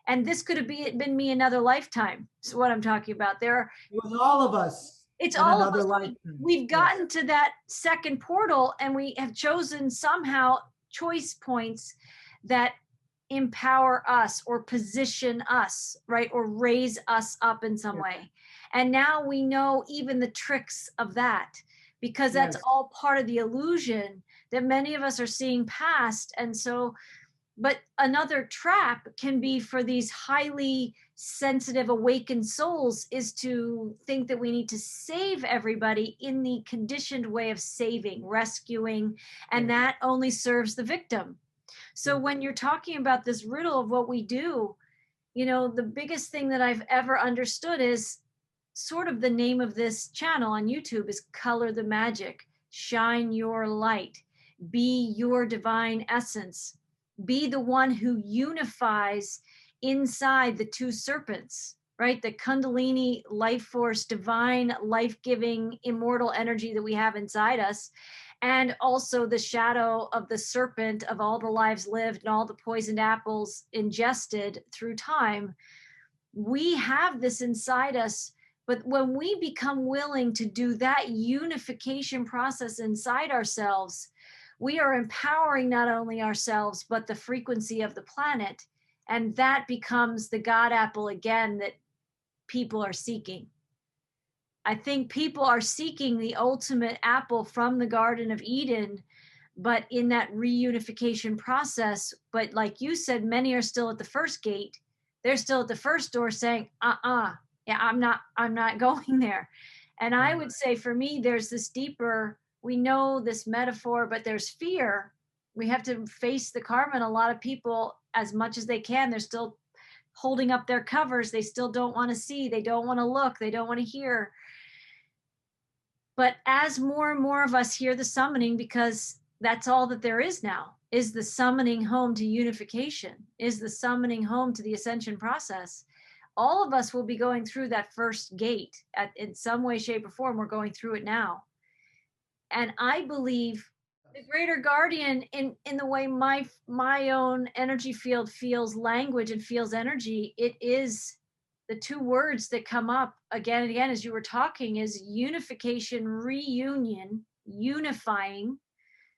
and this could have been me another lifetime. So what I'm talking about, it was all of us. It's all of us. We've gotten to that second portal, and we have chosen somehow choice points that empower us or position us, right? Or raise us up in some way. And now we know even the tricks of that, because that's all part of the illusion that many of us are seeing past. And so, but another trap can be for these highly sensitive, awakened souls is to think that we need to save everybody in the conditioned way of saving, rescuing, and that only serves the victim. So when you're talking about this riddle of what we do, the biggest thing that I've ever understood is sort of the name of this channel on YouTube is Color the Magic, shine your light, be your divine essence, be the one who unifies inside the two serpents, right? The Kundalini life force, divine, life-giving, immortal energy that we have inside us, and also the shadow of the serpent of all the lives lived and all the poisoned apples ingested through time. We have this inside us, but when we become willing to do that unification process inside ourselves, we are empowering not only ourselves, but the frequency of the planet. And that becomes the God apple again that people are seeking. I think people are seeking the ultimate apple from the Garden of Eden, but in that reunification process. But like you said, many are still at the first gate. They're still at the first door saying, yeah, I'm not going there. And I would say for me, there's this deeper, we know this metaphor, but there's fear. We have to face the karma. And a lot of people, as much as they can, they're still holding up their covers. They still don't want to see. They don't want to look. They don't want to hear. But as more and more of us hear the summoning, because that's all that there is now, is the summoning home to unification, is the summoning home to the ascension process. All of us will be going through that first gate in some way, shape, or form. We're going through it now. And I believe the greater guardian, in the way my own energy field feels language and feels energy, it is the two words that come up again and again as you were talking is unification, reunion, unifying,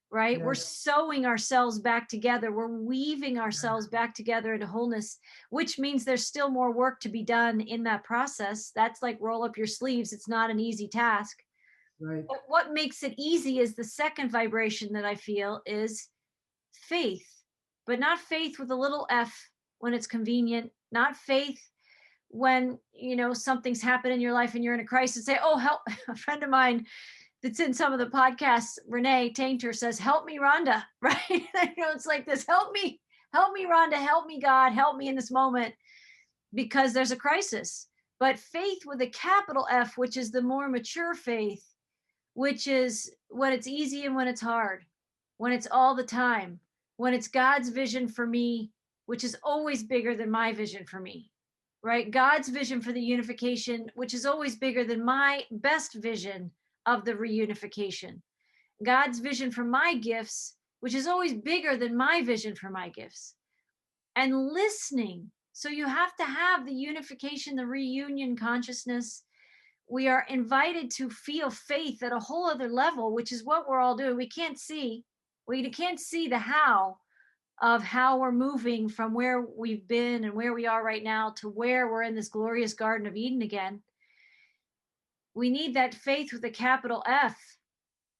right? We're Yes. sewing ourselves back together. We're weaving ourselves back together into wholeness, which means there's still more work to be done in that process. That's like roll up your sleeves. It's not an easy task. Right. But what makes it easy is the second vibration that I feel is faith, but not faith with a little f when it's convenient, not faith when, something's happened in your life and you're in a crisis. Say, oh, help. A friend of mine that's in some of the podcasts, Renee Tainter, says, help me, Rhonda, right? It's like this, help me, Rhonda, help me, God, help me in this moment, because there's a crisis. But faith with a capital F, which is the more mature faith, which is when it's easy and when it's hard, when it's all the time, when it's God's vision for me, which is always bigger than my vision for me, right? God's vision for the unification, which is always bigger than my best vision of the reunification. God's vision for my gifts, which is always bigger than my vision for my gifts. And listening. So you have to have the unification, the reunion consciousness. We are invited to feel faith at a whole other level, which is what we're all doing. We can't see the how of how we're moving from where we've been and where we are right now to where we're in this glorious Garden of Eden again. We need that faith with a capital F.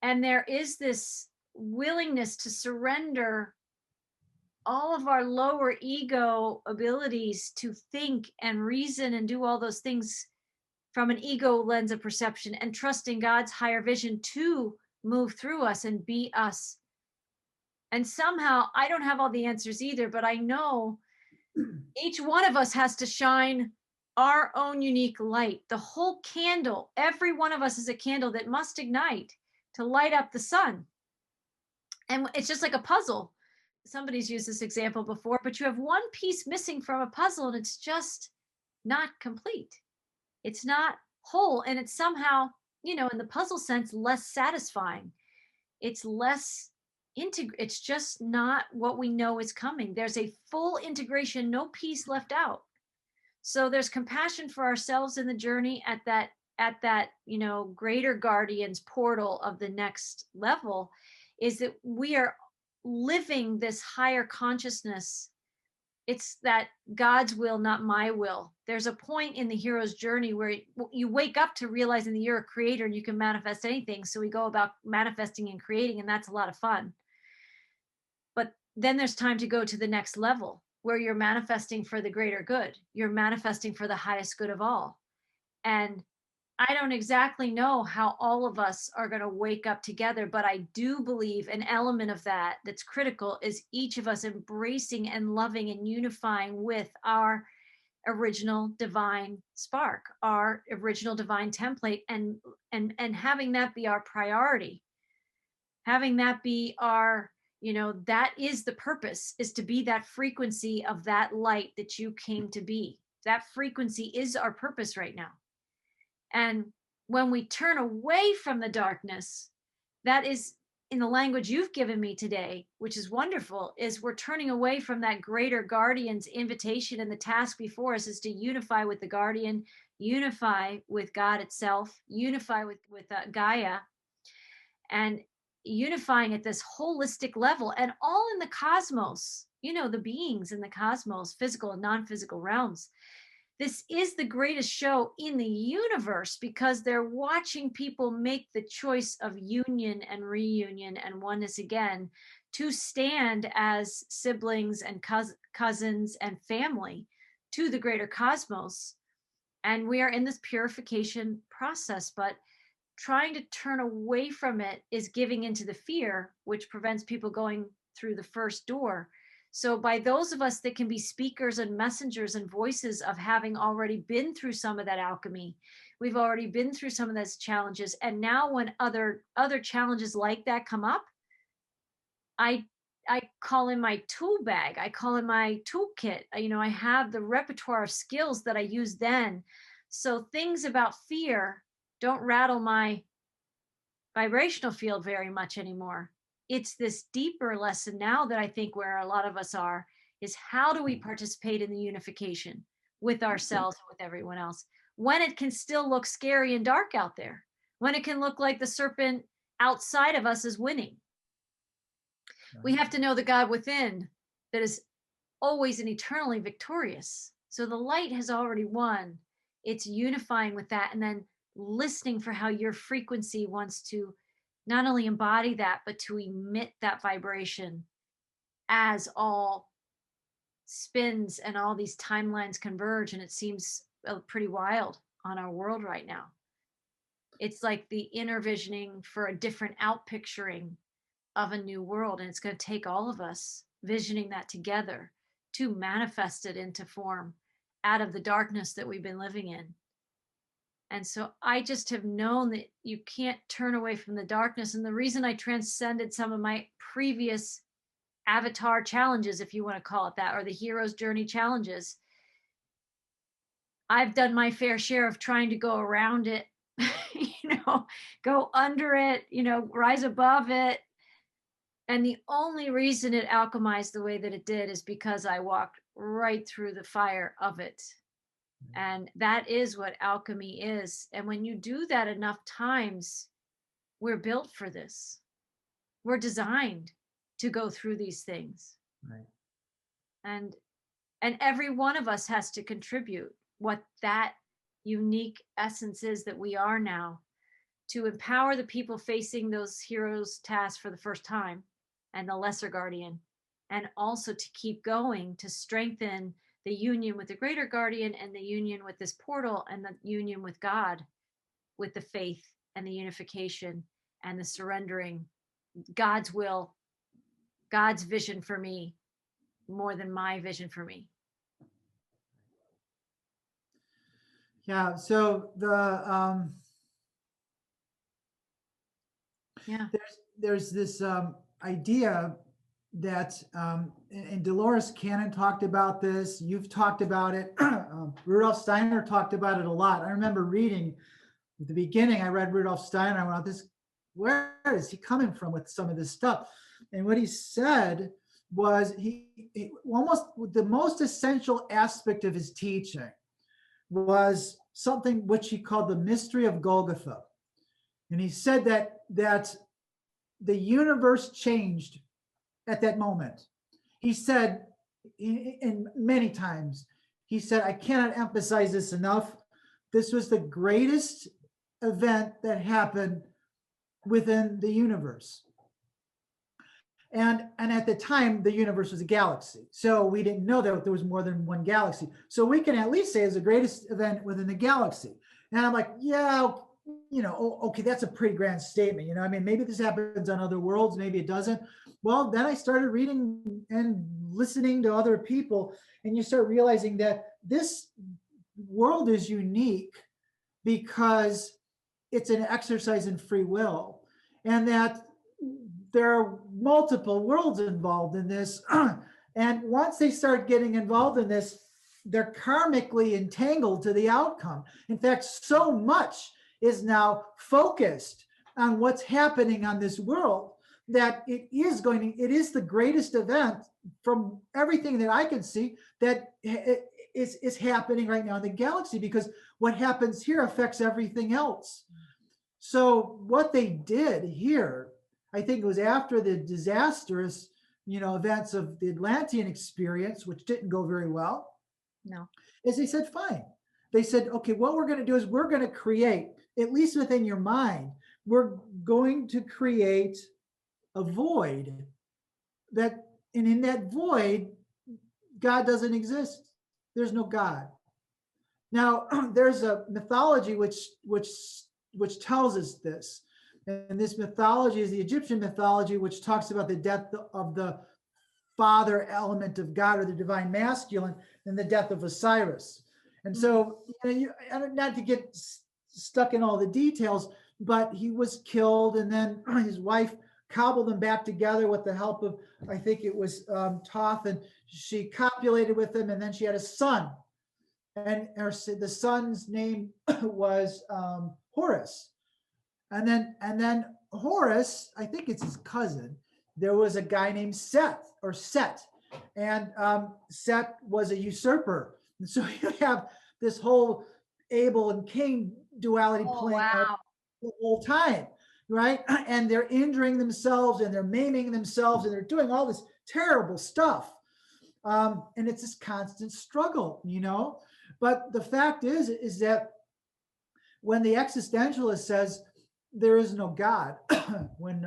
And there is this willingness to surrender all of our lower ego abilities to think and reason and do all those things from an ego lens of perception, and trusting God's higher vision to move through us and be us. And somehow, I don't have all the answers either, but I know each one of us has to shine our own unique light. The whole candle, every one of us is a candle that must ignite to light up the sun. And it's just like a puzzle. Somebody's used this example before, but you have one piece missing from a puzzle and it's just not complete. It's not whole, and it's somehow, in the puzzle sense, less satisfying. It's less it's just not what we know is coming. There's a full integration, no piece left out. So there's compassion for ourselves in the journey at that greater guardian's portal of the next level, is that we are living this higher consciousness. It's that God's will, not my will. There's a point in the hero's journey where you wake up to realizing that you're a creator and you can manifest anything. So we go about manifesting and creating, and that's a lot of fun. But then there's time to go to the next level where you're manifesting for the greater good. You're manifesting for the highest good of all. And I don't exactly know how all of us are going to wake up together, but I do believe an element of that that's critical is each of us embracing and loving and unifying with our original divine spark, our original divine template, and having that be our priority, having that be our, that is the purpose, is to be that frequency of that light that you came to be. That frequency is our purpose right now. And when we turn away from the darkness, that is, in the language you've given me today, which is wonderful, is we're turning away from that greater guardian's invitation, and the task before us is to unify with the guardian, unify with God itself, unify with Gaia, and unifying at this holistic level, and all in the cosmos, the beings in the cosmos, physical and non-physical realms. This is the greatest show in the universe because they're watching people make the choice of union and reunion and oneness again, to stand as siblings and cousins and family to the greater cosmos. And we are in this purification process, but trying to turn away from it is giving into the fear, which prevents people going through the first door. So by those of us that can be speakers and messengers and voices of having already been through some of that alchemy, we've already been through some of those challenges. And now when other challenges like that come up, I call in my tool bag. I call in my toolkit. I have the repertoire of skills that I use then. So things about fear don't rattle my vibrational field very much anymore. It's this deeper lesson now that I think where a lot of us are, is how do we participate in the unification with ourselves and with everyone else when it can still look scary and dark out there, when it can look like the serpent outside of us is winning. We have to know the God within that is always and eternally victorious. So the light has already won. It's unifying with that and then listening for how your frequency wants to not only embody that, but to emit that vibration as all spins and all these timelines converge. And it seems pretty wild on our world right now. It's like the inner visioning for a different out picturing of a new world. And it's going to take all of us visioning that together to manifest it into form out of the darkness that we've been living in. And so I just have known that you can't turn away from the darkness. And the reason I transcended some of my previous avatar challenges, if you want to call it that, or the hero's journey challenges, I've done my fair share of trying to go around it, go under it, rise above it. And the only reason it alchemized the way that it did is because I walked right through the fire of it. And that is what alchemy is. And when you do that enough times, we're built for this. We're designed to go through these things. Right. And every one of us has to contribute what that unique essence is that we are now, to empower the people facing those heroes tasks for the first time and the lesser guardian, and also to keep going to strengthen the union with the greater guardian and the union with this portal and the union with God, with the faith and the unification and the surrendering, God's will, God's vision for me more than my vision for me. Yeah. So there's this idea that, and Dolores Cannon talked about this. You've talked about it. Rudolf Steiner talked about it a lot. I remember reading at the beginning. I read Rudolf Steiner. I went, where is he coming from with some of this stuff? And what he said was he almost the most essential aspect of his teaching was something which he called the mystery of Golgotha. And he said that the universe changed at that moment. He said, in many times, he said, I cannot emphasize this enough. This was the greatest event that happened within the universe. And at the time, the universe was a galaxy. So we didn't know that there was more than one galaxy. So we can at least say it's the greatest event within the galaxy. And I'm like, yeah, okay, that's a pretty grand statement. Maybe this happens on other worlds, maybe it doesn't. Well, then I started reading and listening to other people, and you start realizing that this world is unique because it's an exercise in free will, and that there are multiple worlds involved in this. And once they start getting involved in this, they're karmically entangled to the outcome. In fact, so much is now focused on what's happening on this world that it is the greatest event from everything that I can see that is happening right now in the galaxy, because what happens here affects everything else. So what they did here, I think it was after the disastrous, events of the Atlantean experience, which didn't go very well. No. Is they said, fine. They said, okay, what we're going to do is we're going to create, at least within your mind, we're going to create a void and in that void, God doesn't exist. There's no God. Now, there's a mythology which tells us this. And this mythology is the Egyptian mythology, which talks about the death of the father element of God, or the divine masculine, and the death of Osiris. And so, not to get stuck in all the details, but he was killed, and then his wife cobbled them back together with the help of, I think it was Thoth, and she copulated with him, and then she had a son. And the son's name was Horus. And then Horus, I think it's his cousin, there was a guy named Set. And Set was a usurper. And so you have this whole Abel and Cain duality playing out the whole time. right? And they're injuring themselves and they're maiming themselves and they're doing all this terrible stuff. And it's this constant struggle, you know? But the fact is that when the existentialist says there is no God, when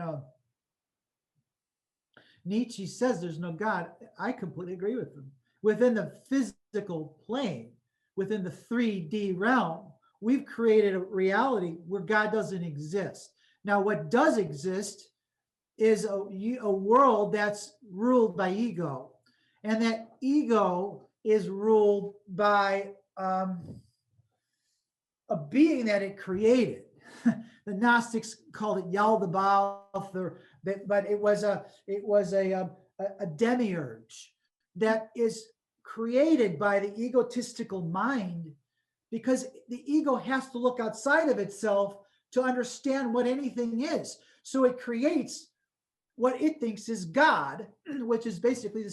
Nietzsche says there's no God, I completely agree with him. Within the physical plane, within the 3D realm, we've created a reality where God doesn't exist. Now, what does exist is a world that's ruled by ego. And that ego is ruled by a being that it created. The Gnostics called it LWLW, but it was a demiurge that is created by the egotistical mind, because the ego has to look outside of itself to understand what anything is. So it creates what it thinks is God, which is basically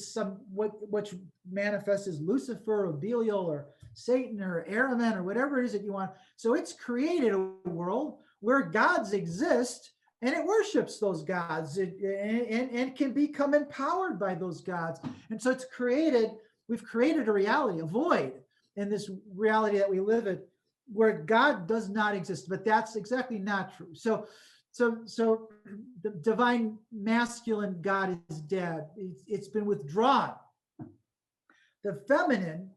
which manifests as Lucifer or Belial or Satan or Ahriman or whatever it is that you want. So it's created a world where gods exist and it worships those gods and can become empowered by those gods. And so we've created a reality, a void in this reality that we live in, where God does not exist. But that's exactly not true. So the divine masculine God is dead. It's been withdrawn. The feminine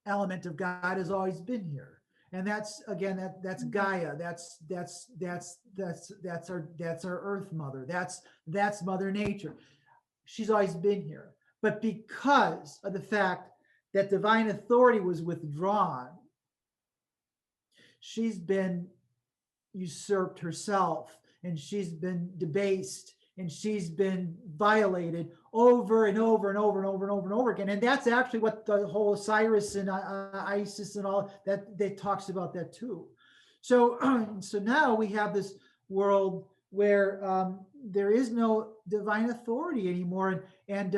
element of God has always been here, and that's again that's Gaia. That's our Earth Mother. That's Mother Nature. She's always been here, but because of the fact that divine authority was withdrawn, she's been usurped herself, and she's been debased, and she's been violated over and over and over and over and over and over again. And that's actually what the whole Osiris and Isis and all that talks about that too. So now we have this world where there is no divine authority anymore, and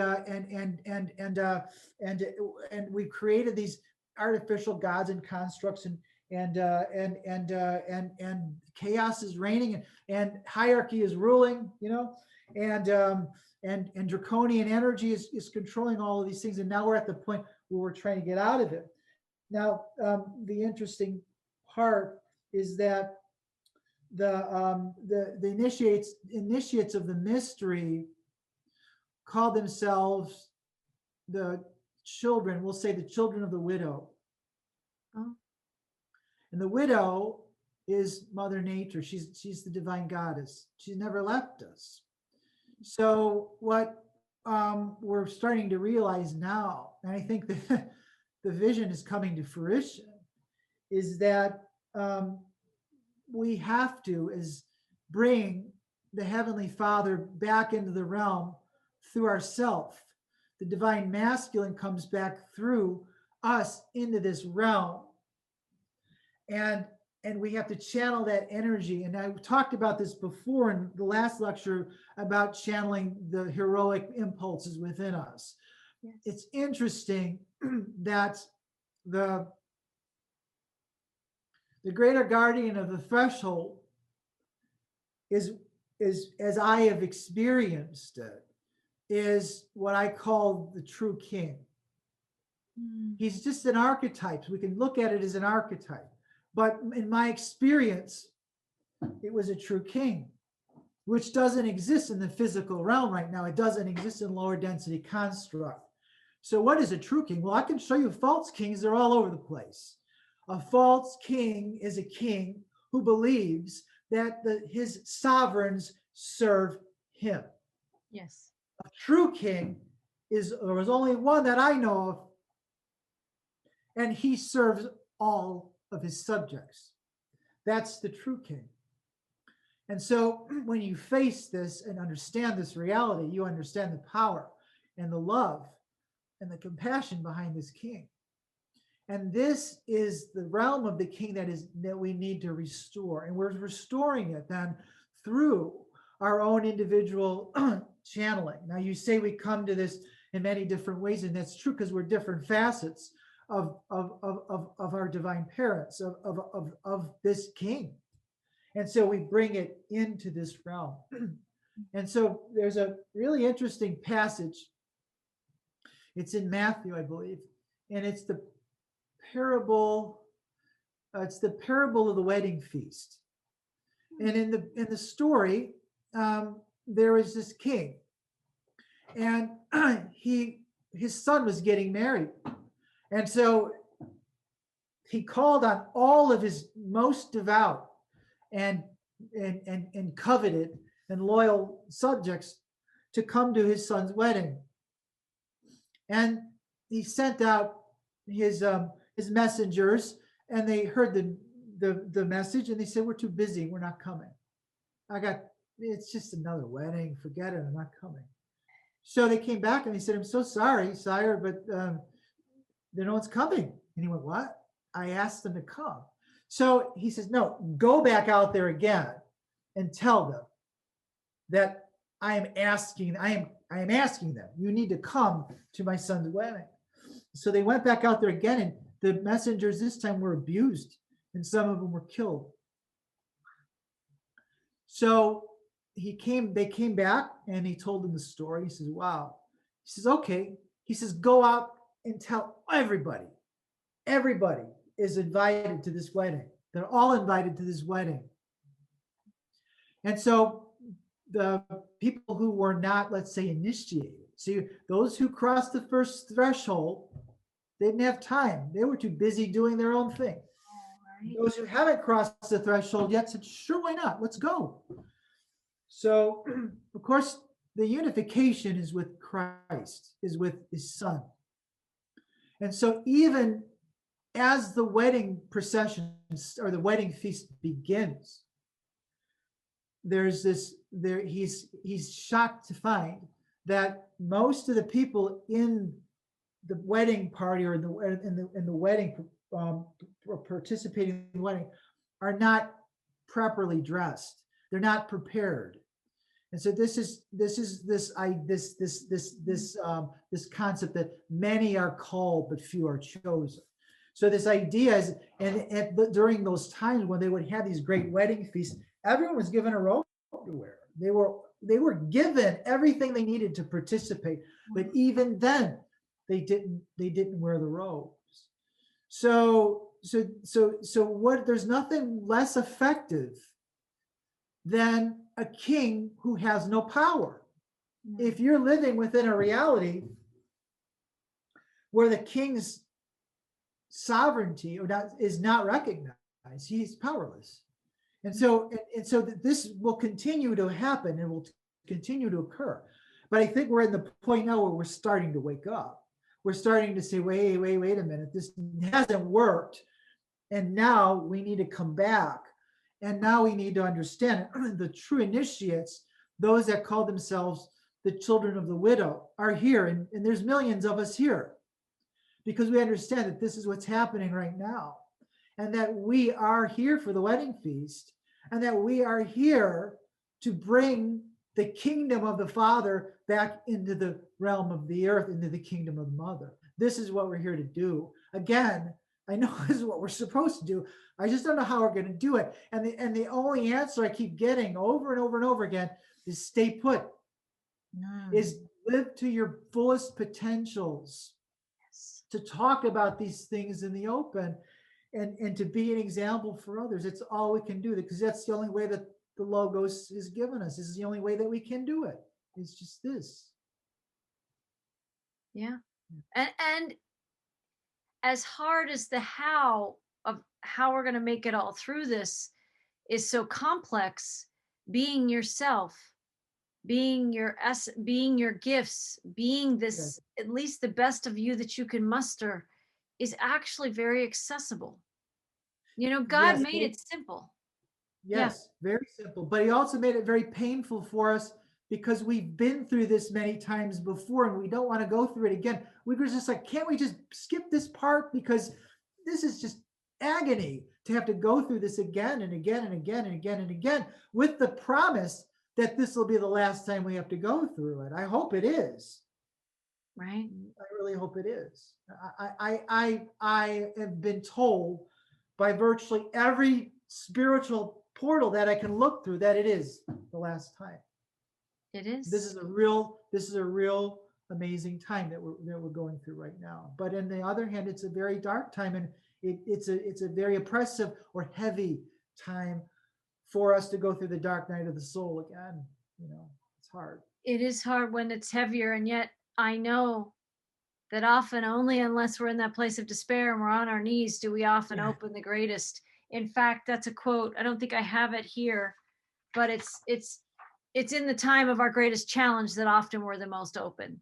we've created these artificial gods and constructs, and chaos is reigning, and hierarchy is ruling, you know, and draconian energy is controlling all of these things. And now we're at the point where we're trying to get out of it. Now, the interesting part is that the initiates of the mystery call themselves the children, we'll say the children of the widow. Oh. And the widow is Mother Nature. She's the divine goddess. She's never left us. So what we're starting to realize now, and I think that the vision is coming to fruition, is that we have to bring the Heavenly Father back into the realm through ourself. The divine masculine comes back through us into this realm. And we have to channel that energy. And I talked about this before in the last lecture about channeling the heroic impulses within us. Yes. It's interesting that the greater guardian of the threshold is as I have experienced it, is what I call the true king. He's just an archetype. We can look at it as an archetype. But in my experience, it was a true king, which doesn't exist in the physical realm right now. It doesn't exist in lower density construct. So what is a true king? Well, I can show you false kings. They're all over the place. A false king is a king who believes that his sovereigns serve him. Yes. A true king there was only one that I know of, and he serves all of his subjects. That's the true king. And so when you face this and understand this reality, you understand the power and the love and the compassion behind this king. And this is the realm of the king that we need to restore. And we're restoring it then through our own individual channeling. Now you say we come to this in many different ways, and that's true because we're different facets of our divine parents, of this king. And so we bring it into this realm. And so there's a really interesting passage. It's in Matthew, I believe, and it's the parable. It's the parable of the wedding feast. And in the story, there was this king, and his son was getting married, and so he called on all of his most devout and coveted and loyal subjects to come to his son's wedding. And he sent out his messengers, and they heard the message, and they said, "We're too busy. We're not coming. It's just another wedding. Forget it. I'm not coming." So they came back and they said, "I'm so sorry, sire, but no one's coming." And he went, "What? I asked them to come." So he says, "No, go back out there again and tell them that I am asking them, you need to come to my son's wedding." So they went back out there again, and the messengers this time were abused, and some of them were killed. So they came back, and he told them the story. He says, "Wow." He says, "Okay." He says, "Go out and tell everybody. Everybody is invited to this wedding. They're all invited to this wedding." And so the people who were not, let's say, initiated, see, those who crossed the first threshold, they didn't have time. They were too busy doing their own thing. Right. Those who haven't crossed the threshold yet said, "Sure, why not? Let's go." So, of course, the unification is with Christ, is with his son. And so even as the wedding procession or the wedding feast begins, he's shocked to find that most of the people in the wedding party or in the wedding participating in the wedding are not properly dressed. They're not prepared. And so this concept that many are called but few are chosen. So this idea is, and during those times when they would have these great wedding feasts, everyone was given a robe to wear. They were given everything they needed to participate, but even then, they didn't wear the robes. So what? There's nothing less effective than a king who has no power. If you're living within a reality where the king's sovereignty is not recognized, he's powerless. And so this will continue to happen and will continue to occur. But I think we're in the point now where we're starting to wake up. We're starting to say, wait a minute, this hasn't worked. And now we need to come back. And now we need to understand the true initiates, those that call themselves the children of the widow, are here. And there's millions of us here because we understand that this is what's happening right now. And that we are here for the wedding feast, and that we are here to bring the kingdom of the Father back into the realm of the earth, into the kingdom of the Mother. This is what we're here to do. Again, I know this is what we're supposed to do. I just don't know how we're going to do it. And the only answer I keep getting over and over and over again is stay put, is live to your fullest potentials, to talk about these things in the open. And to be an example for others. It's all we can do, because that's the only way that the Logos is given us. This is the only way that we can do it. It's just this. Yeah. And as hard as the how of how we're going to make it all through this is so complex, being yourself, being your gifts, being this, at least the best of you that you can muster, is actually very accessible. God made it simple. Yes, very simple. But he also made it very painful for us because we've been through this many times before and we don't want to go through it again. We were just like, can't we just skip this part? Because this is just agony to have to go through this again and again and again and again and again, with the promise that this will be the last time we have to go through it. I hope it is. Right. I really hope it is. I have been told by virtually every spiritual portal that I can look through, that it is the last time. It is. This is a real amazing time that we're going through right now. But on the other hand, it's a very dark time, and it's a very oppressive or heavy time for us to go through the dark night of the soul again. It's hard. It is hard when it's heavier, and yet I know that often only unless we're in that place of despair and we're on our knees do we often open the greatest. In fact, that's a quote. I don't think I have it here, but it's in the time of our greatest challenge that often we're the most open.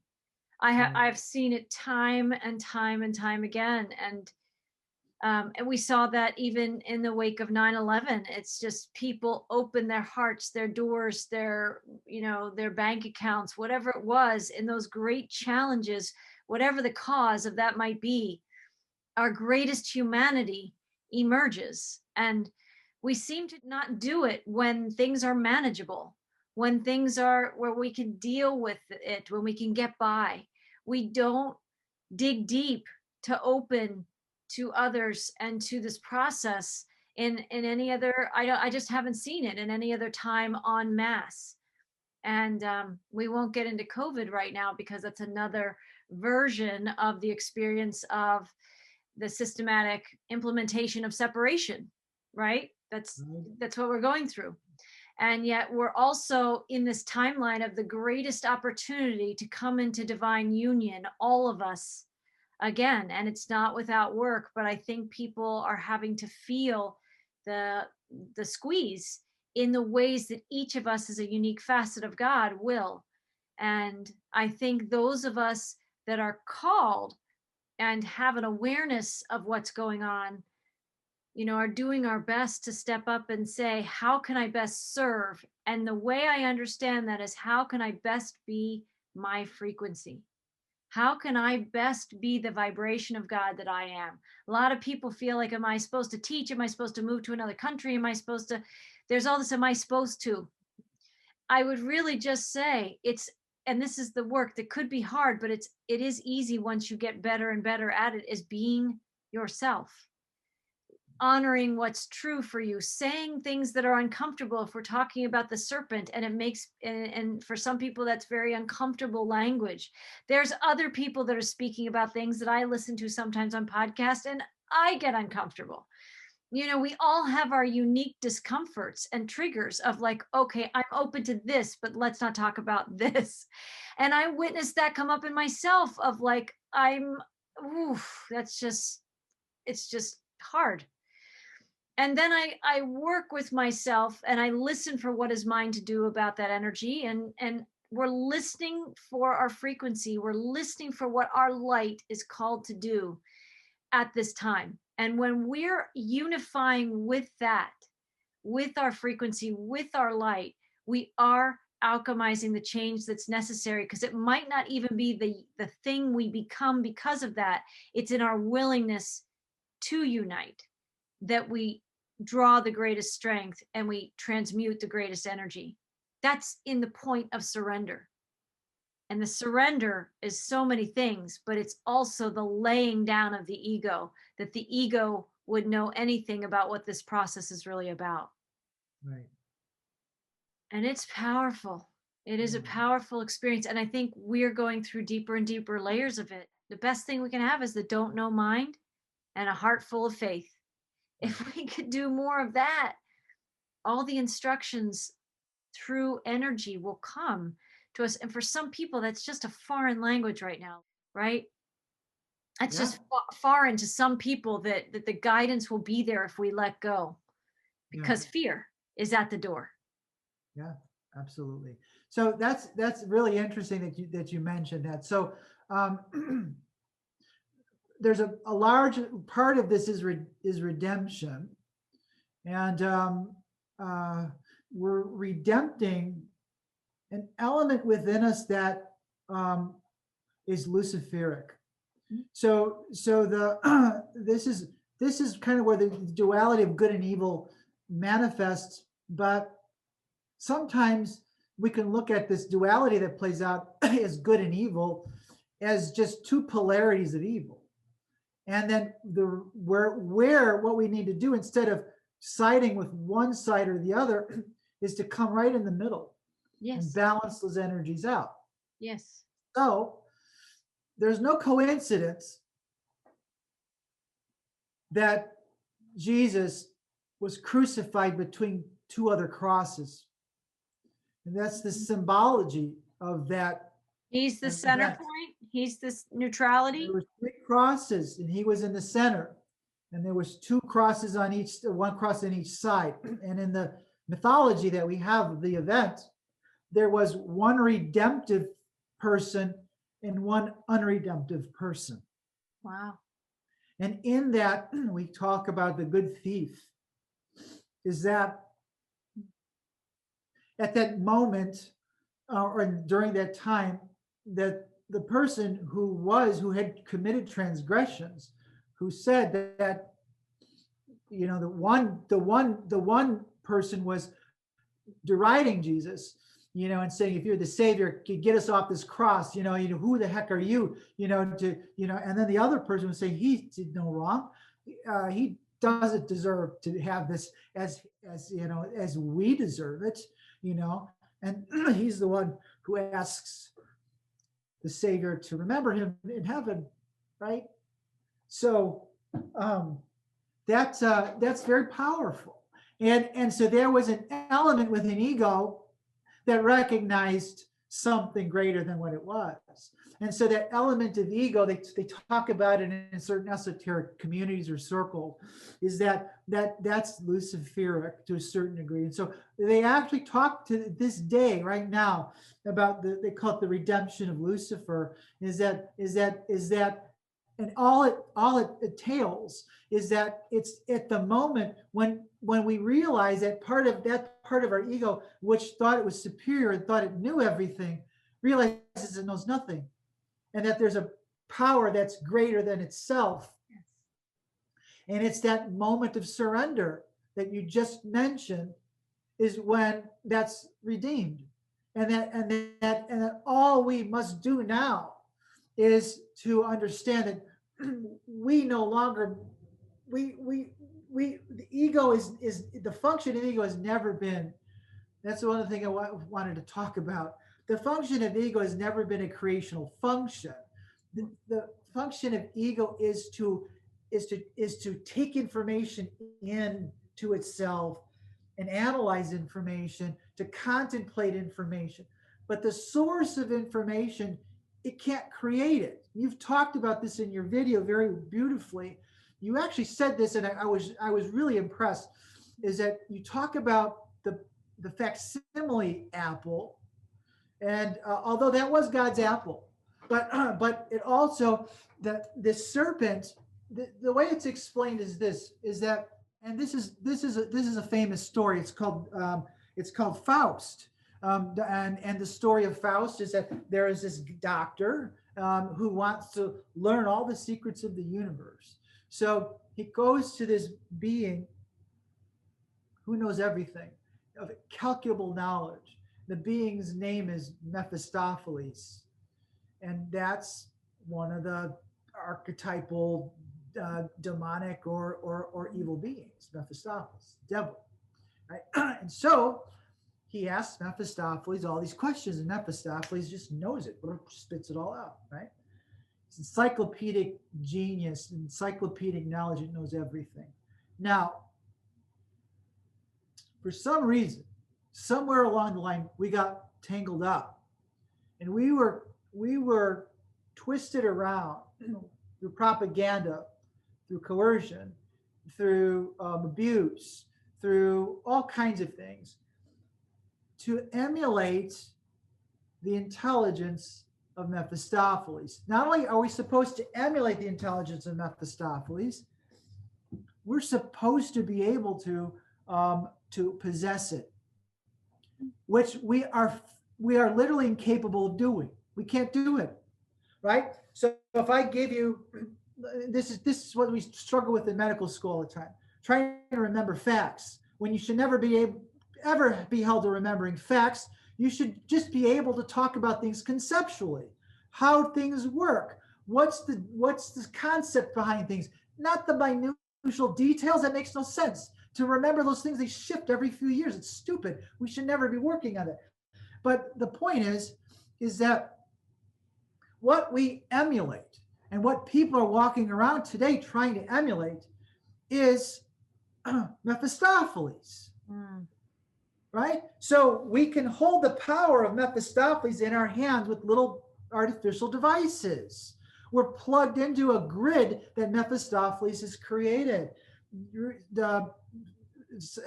I've seen it time and time and time again, and we saw that even in the wake of 9/11. It's just people open their hearts, their doors, their bank accounts, whatever it was in those great challenges, whatever the cause of that might be. Our greatest humanity emerges, and we seem to not do it when things are manageable, when things are where we can deal with it, when we can get by. We don't dig deep to open to others and to this process in any other. I just haven't seen it in any other time en masse. And we won't get into COVID right now because that's another version of the experience of the systematic implementation of separation, right? That's what we're going through. And yet we're also in this timeline of the greatest opportunity to come into divine union, all of us again. And it's not without work, but I think people are having to feel the squeeze in the ways that each of us as a unique facet of God will. And I think those of us that are called and have an awareness of what's going on, are doing our best to step up and say, how can I best serve? And the way I understand that is, how can I best be my frequency? How can I best be the vibration of God that I am? A lot of people feel like, am I supposed to teach? Am I supposed to move to another country? Am I supposed to, there's all this, am I supposed to? I would really just say and this is the work that could be hard, but it is easy once you get better and better at it, is being yourself. Honoring what's true for you, saying things that are uncomfortable. If we're talking about the serpent, and it makes, and for some people that's very uncomfortable language. There's other people that are speaking about things that I listen to sometimes on podcasts, and I get uncomfortable. We all have our unique discomforts and triggers of like, okay, I'm open to this, but let's not talk about this. And I witnessed that come up in myself of like, it's just hard. And then I work with myself and I listen for what is mine to do about that energy. And we're listening for our frequency. We're listening for what our light is called to do at this time. And when we're unifying with that, with our frequency, with our light, we are alchemizing the change that's necessary, because it might not even be the thing we become because of that. It's in our willingness to unite that we draw the greatest strength and we transmute the greatest energy. That's in the point of surrender. And the surrender is so many things, but it's also the laying down of the ego, that the ego would know anything about what this process is really about. Right. And it's powerful. It is a powerful experience. And I think we're going through deeper and deeper layers of it. The best thing we can have is the don't know mind and a heart full of faith. If we could do more of that, all the instructions through energy will come to us. And for some people, that's just a foreign language right now, right? That's just foreign to some people, that the guidance will be there if we let go, because fear is at the door. Yeah, absolutely. So that's really interesting that you mentioned that. So there's a large part of this is redemption, and we're redempting an element within us that is Luciferic. So this is kind of where the duality of good and evil manifests, but sometimes we can look at this duality that plays out as good and evil as just two polarities of evil. And then where what we need to do, instead of siding with one side or the other is to come right in the middle and Yes. balance those energies out. Yes. So there's no coincidence that Jesus was crucified between two other crosses. And that's the symbology of that. He's the center point. He's this neutrality. There were three crosses and he was in the center. And there was two crosses on each, one cross on each side. And in the mythology that we have of the event, there was one redemptive person and one unredemptive person. Wow. And in that, we talk about the good thief, is that at that moment, or during that time, that the person who had committed transgressions, who said that, the one person was deriding Jesus, and saying, if you're the savior, get us off this cross, who the heck are you, and then the other person was saying he did no wrong. He doesn't deserve to have this as we deserve it, and he's the one who asks the savior to remember him in heaven, right? So that's very powerful. And so there was an element within ego that recognized something greater than what it was. And so that element of ego, they talk about it in certain esoteric communities or circles, is that's Luciferic to a certain degree. And so they actually talk to this day right now about they call it the redemption of Lucifer, is that and all it entails is that it's at the moment when we realize that part of our ego, which thought it was superior and thought it knew everything, realizes it knows nothing, and that there's a power that's greater than itself. Yes. And it's that moment of surrender that you just mentioned is when that's redeemed, and that all we must do now is to understand that we no longer the ego is the function of ego has never been. That's one of the things I wanted to talk about. The function of ego has never been a creational function. The function of ego is to take information into itself and analyze information, to contemplate information. But the source of information, it can't create it. You've talked about this in your video very beautifully. You actually said this, and I was really impressed, is that you talk about the facsimile apple, and although that was God's apple, but it also the serpent. The way it's explained is that, and this is a famous story. It's called Faust. And the story of Faust is that there is this doctor who wants to learn all the secrets of the universe. So he goes to this being who knows everything, of calculable knowledge. The being's name is Mephistopheles. And that's one of the archetypal demonic or evil beings, Mephistopheles, devil. Right? And so he asks Mephistopheles all these questions, and Mephistopheles just knows it, spits it all out, right? It's encyclopedic genius, encyclopedic knowledge. It knows everything. Now, for some reason, somewhere along the line, we got tangled up, and we were twisted around through propaganda, through coercion, through abuse, through all kinds of things, to emulate the intelligence of Mephistopheles. Not only are we supposed to emulate the intelligence of Mephistopheles, we're supposed to be able to possess it, which we are literally incapable of doing. We can't do it, right? So if I give you, this is what we struggle with in medical school all the time, trying to remember facts when you should never ever be held to remembering facts. You should just be able to talk about things conceptually, how things work, what's the concept behind things, not the minutiae details. That makes no sense to remember those things. They shift every few years. It's stupid. We should never be working on it. But the point is that what we emulate and what people are walking around today trying to emulate is Mephistopheles, right? So we can hold the power of Mephistopheles in our hands with little artificial devices. We're plugged into a grid that Mephistopheles has created. The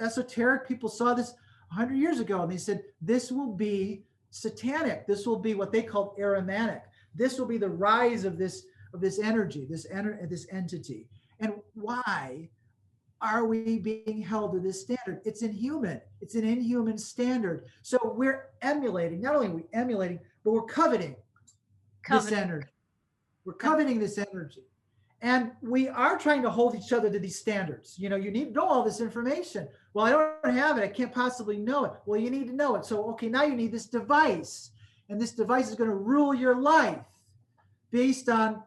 esoteric people saw this 100 years ago, and they said, this will be satanic. This will be what they called Ahrimanic. This will be the rise of this energy, this entity. And why are we being held to this standard? It's inhuman. It's an inhuman standard. So we're emulating, not only are we emulating, but we're coveting this energy. We're coveting this energy. And we are trying to hold each other to these standards. You need to know all this information. Well, I don't have it. I can't possibly know it. Well, you need to know it. So, okay, now you need this device. And this device is going to rule your life based on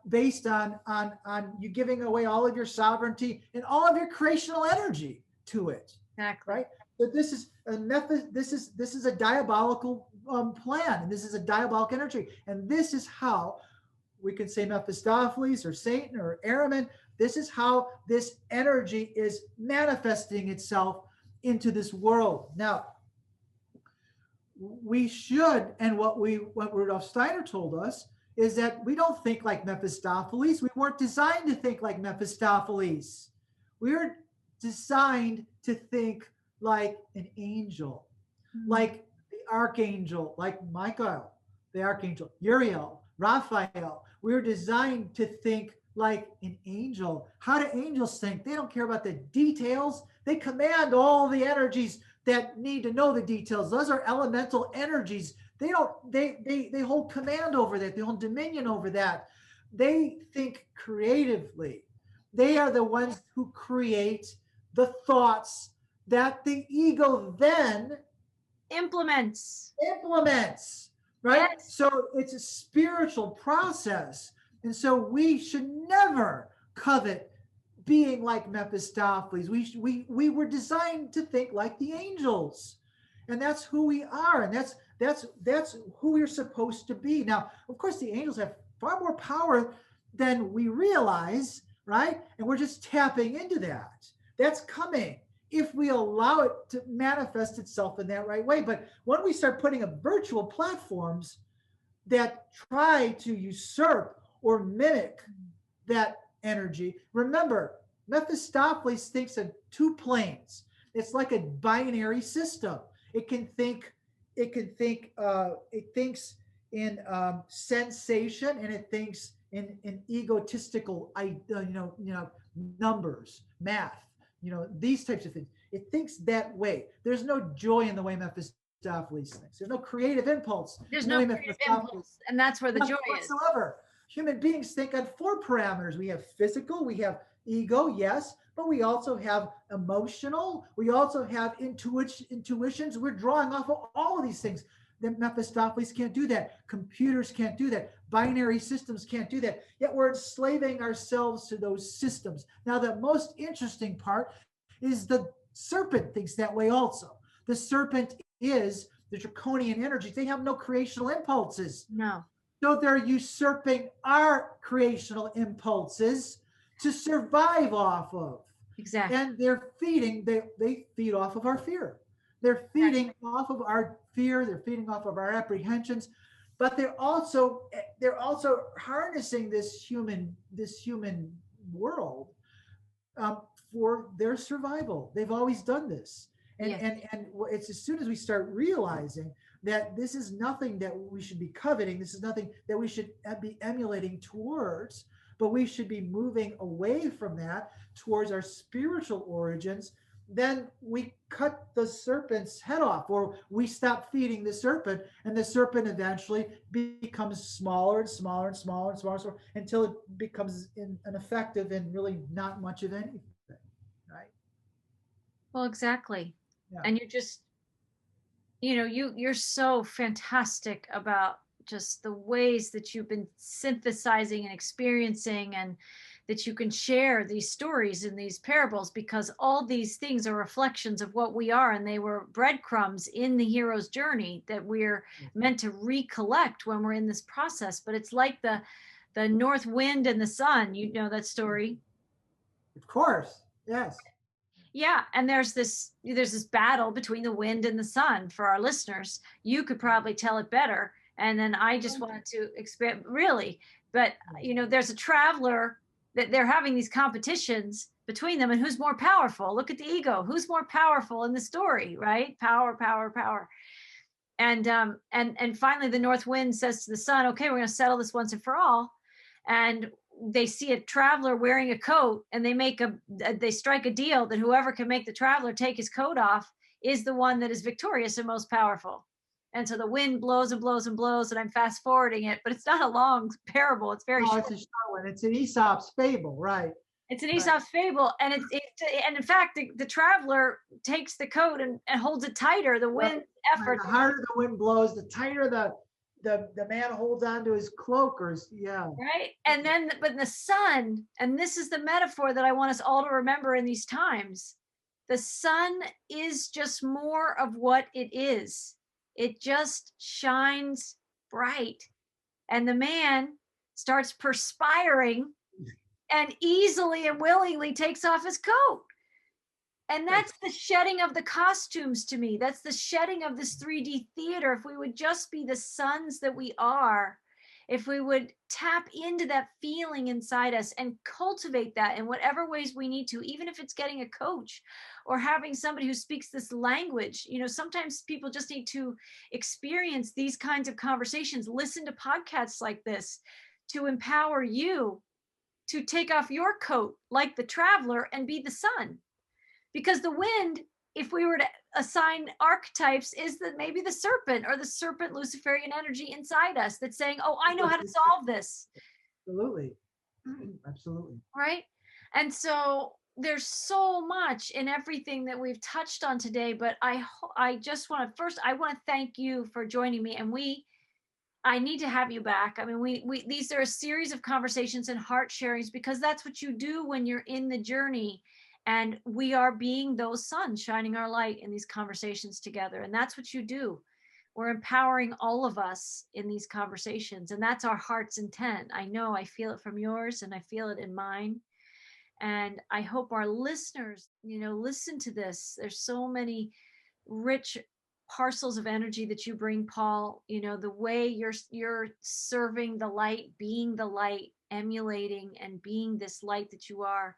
you giving away all of your sovereignty and all of your creational energy to it. Exactly. Right? So this is a method. This is a diabolical plan, and this is a diabolic energy. And this is how we can say Mephistopheles or Satan or Ahriman. This is how this energy is manifesting itself into this world. Now, we should, and what Rudolf Steiner told us is that we don't think like Mephistopheles. We weren't designed to think like Mephistopheles. We were designed to think like an angel, like the archangel, like Michael, the archangel, Uriel, Raphael. We were designed to think like an angel. How do angels think? They don't care about the details. They command all the energies that need to know the details. Those are elemental energies. They hold command over that. They hold dominion over that. They think creatively. They are the ones who create the thoughts that the ego then implements. Right? Yes. So it's a spiritual process. And so we should never covet being like Mephistopheles. We were designed to think like the angels. And that's who we are. And that's who we're supposed to be. Now, of course, the angels have far more power than we realize, right? And we're just tapping into that. That's coming if we allow it to manifest itself in that right way. But when we start putting up virtual platforms that try to usurp or mimic that energy, remember, Mephistopheles thinks of two planes. It's like a binary system. It thinks in sensation, and it thinks in egotistical, numbers, math, these types of things. It thinks that way. There's no joy in the way Mephistopheles thinks. There's no creative impulse. There's no creative impulse, and that's where the joy is. Whatsoever. Human beings think on 4 parameters. We have physical, we have ego, yes, but we also have emotional, we also have intuitions. We're drawing off of all of these things. Then Mephistopheles can't do that. Computers can't do that. Binary systems can't do that. Yet we're enslaving ourselves to those systems. Now, the most interesting part is the serpent thinks that way also. The serpent is the draconian energies. They have no creational impulses. No. So they're usurping our creational impulses to survive off of. Exactly. And they're feeding, they feed off of our fear. They're feeding off of our fear. They're feeding off of our apprehensions, but they're also harnessing this human world for their survival. They've always done this. And, yes. and it's as soon as we start realizing that this is nothing that we should be coveting, this is nothing that we should be emulating towards, but we should be moving away from that towards our spiritual origins, then we cut the serpent's head off, or we stop feeding the serpent, and the serpent eventually becomes smaller and smaller and smaller and smaller, and smaller until it becomes ineffective and really not much of anything, right? Well, exactly. Yeah. And you're just, you're so fantastic about just the ways that you've been synthesizing and experiencing and that you can share these stories and these parables, because all these things are reflections of what we are, and they were breadcrumbs in the hero's journey that we're meant to recollect when we're in this process. But it's like the north wind and the sun, you know that story. Of course, yes. Yeah, and there's this battle between the wind and the sun. For our listeners, you could probably tell it better, and then I just wanted to expand, really. But there's a traveler that they're having these competitions between them, and who's more powerful. Look at the ego, who's more powerful in the story, right? Power, power, power. And finally the north wind says to the sun, okay, we're going to settle this once and for all. And they see a traveler wearing a coat, and they strike a deal that whoever can make the traveler take his coat off is the one that is victorious and most powerful. And so the wind blows and blows and blows, and I'm fast forwarding it, but it's not a long parable. It's very short. It's a short one. It's an Aesop's fable, right? It's an Aesop's fable, and and in fact, the traveler takes the coat and holds it tighter. The wind effort. The harder the wind blows, the tighter the man holds onto his cloak, Right. And then, but the sun, and this is the metaphor that I want us all to remember in these times. The sun is just more of what it is. It just shines bright. And the man starts perspiring and easily and willingly takes off his coat. And that's the shedding of the costumes to me. That's the shedding of this 3D theater. If we would just be the sons that we are, if we would tap into that feeling inside us and cultivate that in whatever ways we need to, even if it's getting a coach or having somebody who speaks this language. Sometimes people just need to experience these kinds of conversations, listen to podcasts like this to empower you to take off your coat like the traveler and be the sun. Because the wind, if we were to assign archetypes, is that maybe the serpent, or the serpent Luciferian energy inside us that's saying, oh, I know how to solve this. Absolutely. Absolutely. Right. And so there's so much in everything that we've touched on today, but I just want to, first, I want to thank you for joining me. And I need to have you back. I mean, these are a series of conversations and heart sharings, because that's what you do when you're in the journey. And we are being those suns shining our light in these conversations together. And that's what you do. We're empowering all of us in these conversations. And that's our heart's intent. I know, I feel it from yours, and I feel it in mine. And I hope our listeners, listen to this. There's so many rich parcels of energy that you bring, Paul. The way you're serving the light, being the light, emulating and being this light that you are.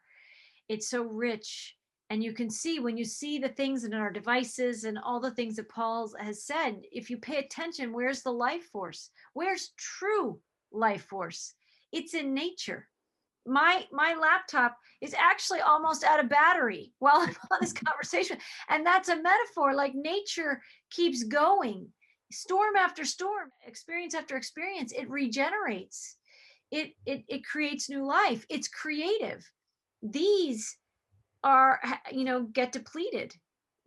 It's so rich. And you can see, when you see the things in our devices and all the things that Paul has said, if you pay attention, where's the life force? Where's true life force? It's in nature. My laptop is actually almost out of battery while I'm on this conversation. And that's a metaphor. Like, nature keeps going. Storm after storm, experience after experience, it regenerates. It creates new life. It's creative. These are, get depleted.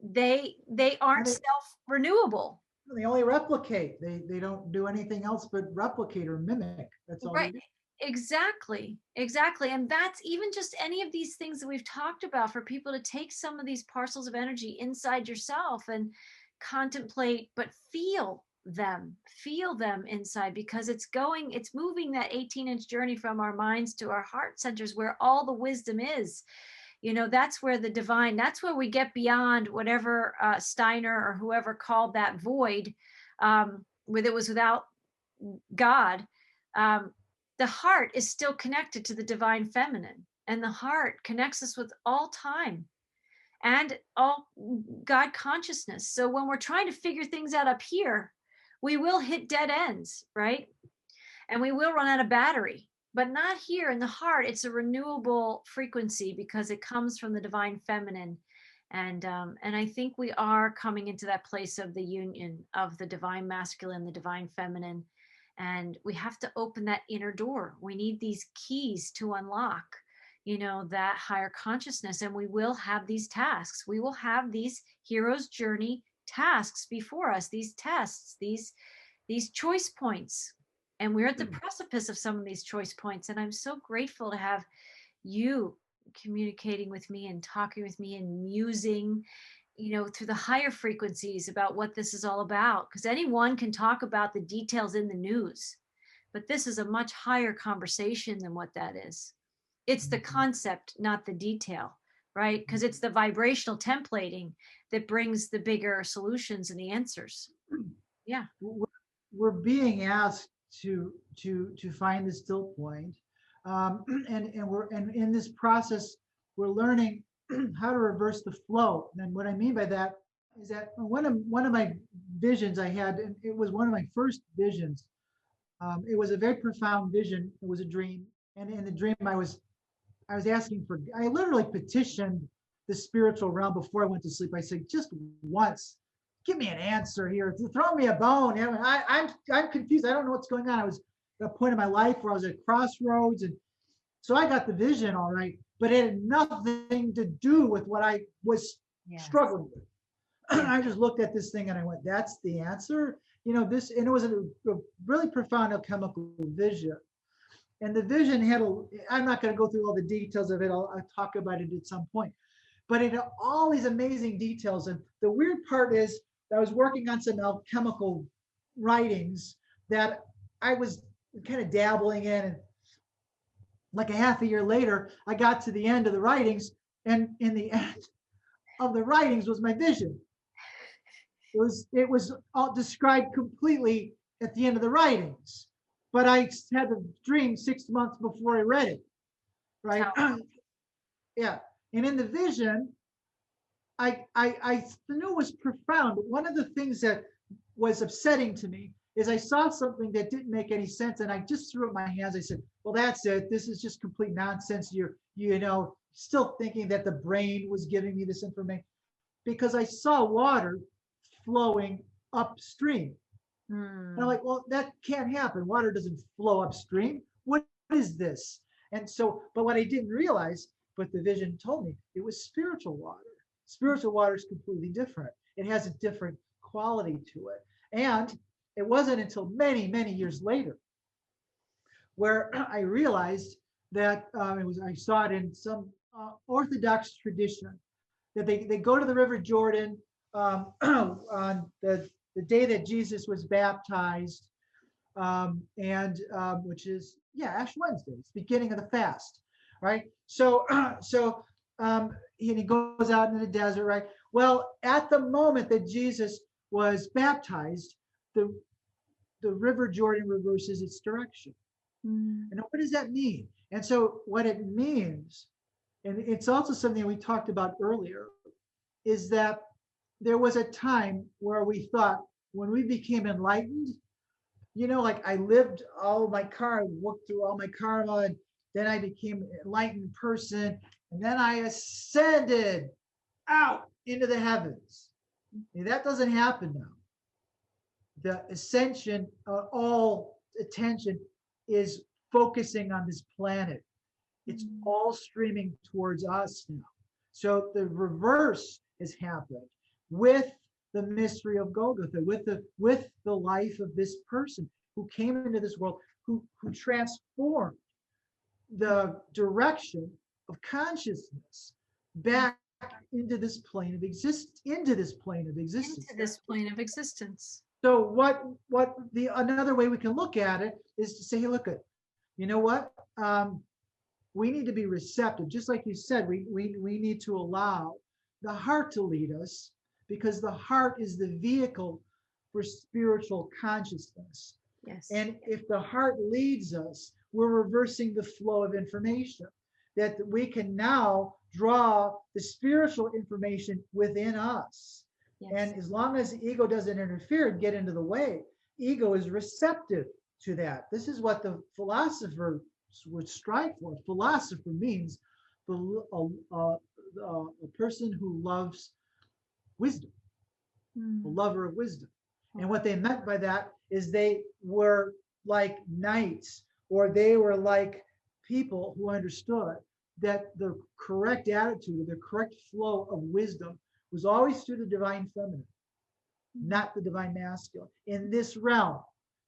They aren't self-renewable. They only replicate. They don't do anything else but replicate or mimic. That's all Right. they do. Exactly. And that's even just any of these things that we've talked about, for people to take some of these parcels of energy inside yourself and contemplate, but feel them inside, because it's moving that 18-inch journey from our minds to our heart centers, where all the wisdom is. That's where the divine, that's where we get beyond whatever Steiner or whoever called that void, where it was without God. The heart is still connected to the divine feminine, and the heart connects us with all time and all God consciousness. So when we're trying to figure things out up here, we will hit dead ends, right? And we will run out of battery, but not here in the heart. It's a renewable frequency, because it comes from the divine feminine. And I think we are coming into that place of the union of the divine masculine, the divine feminine. And we have to open that inner door. We need these keys to unlock, that higher consciousness. And we will have these tasks. We will have these hero's journey tasks before us, these tests, these choice points. And we're at the precipice of some of these choice points. And I'm so grateful to have you communicating with me and talking with me and musing, through the higher frequencies about what this is all about. Because anyone can talk about the details in the news, but this is a much higher conversation than what that is. It's the concept, not the detail, right? Because it's the vibrational templating that brings the bigger solutions and the answers. Yeah. We're being asked to find the still point, and in this process we're learning how to reverse the flow. And what I mean by that is that one of my visions I had, and it was one of my first visions. It was a very profound vision. It was a dream, and in the dream I was asking for. I literally petitioned the spiritual realm before I went to sleep. I said, just once, give me an answer here. Throw me a bone. I'm confused. I don't know what's going on. I was at a point in my life where I was at crossroads, and so I got the vision, all right, but it had nothing to do with what I was struggling with. I just looked at this thing and I went, that's the answer. This, and it was a really profound alchemical vision. And the vision had I'm not going to go through all the details of it. I'll talk about it at some point. But it had all these amazing details. And the weird part is I was working on some alchemical writings that I was kind of dabbling in. And like a half a year later, I got to the end of the writings, and in the end of the writings was my vision. It was all described completely at the end of the writings, but I had the dream 6 months before I read it, right? Yeah, and in the vision, I knew it was profound. But one of the things that was upsetting to me is I saw something that didn't make any sense, and I just threw up my hands. I said, well, that's it. This is just complete nonsense. You're still thinking that the brain was giving me this information, because I saw water flowing upstream. And I'm like, well, that can't happen. Water doesn't flow upstream. What is this? And so, but what I didn't realize, but the vision told me, it was spiritual water. Spiritual water is completely different. It has a different quality to it. And it wasn't until many, many years later where I realized that I saw it in some Orthodox tradition, that they go to the River Jordan on the day that Jesus was baptized, which is Ash Wednesday. It's the beginning of the fast, right? So he goes out in the desert, right? Well, at the moment that Jesus was baptized, the River Jordan reverses its direction. And what does that mean? And so what it means, and it's also something we talked about earlier, is that there was a time where we thought, when we became enlightened, like I lived all my karma, worked through all my karma, and then I became an enlightened person, and then I ascended out into the heavens. And that doesn't happen now. The ascension, all attention is focusing on this planet. It's all streaming towards us now. So the reverse has happened with the mystery of Golgotha, with the life of this person who came into this world, who transformed the direction of consciousness back into this plane of existence. So another way we can look at it is to say, hey, look, you know what? We need to be receptive. Just like you said, we need to allow the heart to lead us, because the heart is the vehicle for spiritual consciousness. Yes. And if the heart leads us, we're reversing the flow of information, that we can now draw the spiritual information within us. Yes. And as long as the ego doesn't interfere and get into the way, ego is receptive to that. This is what the philosopher would strive for. Philosopher means a person who loves wisdom, a lover of wisdom. And what they meant by that is they were like knights, or they were like people who understood that the correct attitude, the correct flow of wisdom was always through the divine feminine, not the divine masculine. In this realm,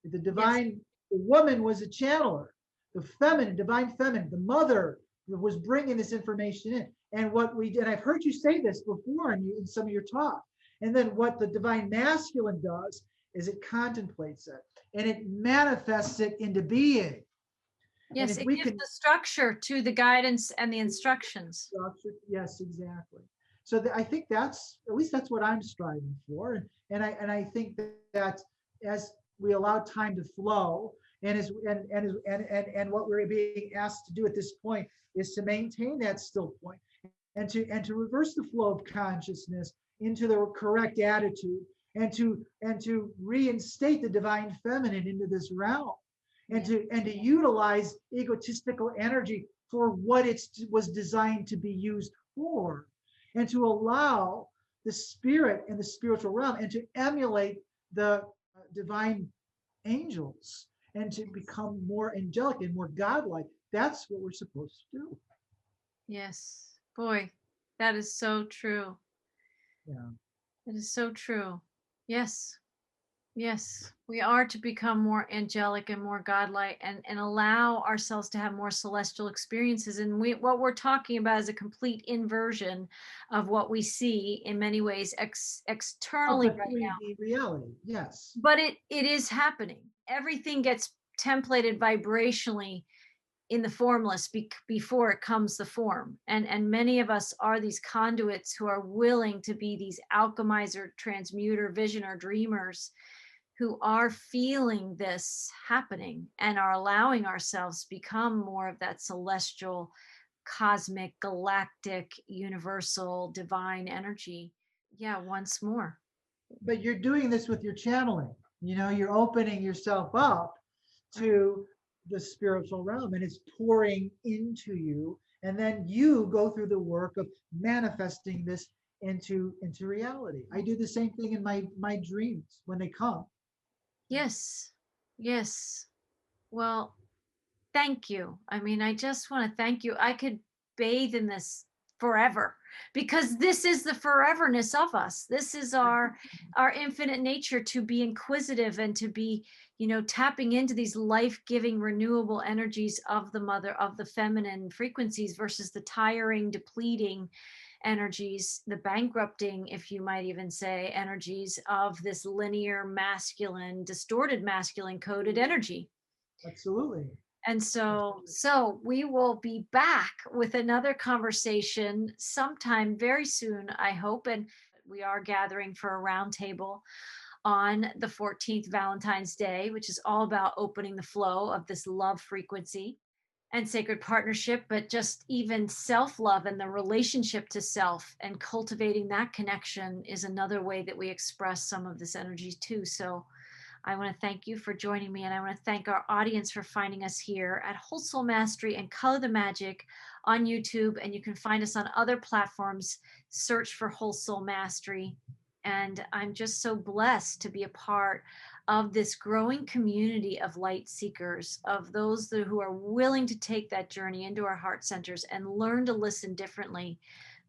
the divine, the woman was a channeler, the feminine, divine feminine, the mother was bringing this information in. And what we did, I've heard you say this before in some of your talk. And then what the divine masculine does is it contemplates it and it manifests it into being. Yes, and if it we gives can the structure to the guidance and the instructions. structure, yes, exactly. So I think that's, at least that's what I'm striving for. And I think that as we allow time to flow, and what we're being asked to do at this point is to maintain that still point and to reverse the flow of consciousness into the correct attitude, and to reinstate the divine feminine into this realm, and to utilize egotistical energy for what it was designed to be used for, and to allow the spirit and the spiritual realm, and to emulate the divine angels, and to become more angelic and more godlike. That's what we're supposed to do. Yes, boy, that is so true. Yeah. It is so true. Yes. Yes, we are to become more angelic and more godlike, and allow ourselves to have more celestial experiences. And what we're talking about is a complete inversion of what we see in many ways externally Of the right now. 3D reality, yes. But it is happening. Everything gets templated vibrationally in the formless before it comes the form. And many of us are these conduits who are willing to be these alchemizer, transmuter, visioner, dreamers, who are feeling this happening and are allowing ourselves become more of that celestial, cosmic, galactic, universal, divine energy. Yeah, once more. But you're doing this with your channeling. You're opening yourself up to the spiritual realm, and it's pouring into you. And then you go through the work of manifesting this into reality. I do the same thing in my dreams when they come. Yes. Yes. Well, thank you. I mean, I just want to thank you. I could bathe in this forever, because this is the foreverness of us. This is our infinite nature, to be inquisitive and to be, tapping into these life-giving, renewable energies of the mother, of the feminine frequencies, versus the tiring, depleting energies, the bankrupting, if you might even say, energies of this linear masculine, distorted masculine coded energy. Absolutely. And so we will be back with another conversation sometime very soon, I hope. And we are gathering for a roundtable on the 14th, Valentine's Day, which is all about opening the flow of this love frequency and sacred partnership, but just even self-love and the relationship to self, and cultivating that connection is another way that we express some of this energy too. So I want to thank you for joining me, and I want to thank our audience for finding us here at Whole Soul Mastery and Color the Magic on YouTube. And you can find us on other platforms. Search for Whole Soul Mastery. And I'm just so blessed to be a part of this growing community of light seekers, of those who are willing to take that journey into our heart centers and learn to listen differently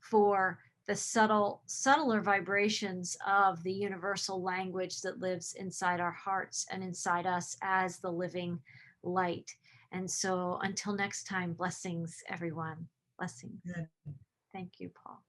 for the subtler vibrations of the universal language that lives inside our hearts and inside us as the living light. And so until next time, blessings, everyone. Blessings. Yeah. Thank you, Paul.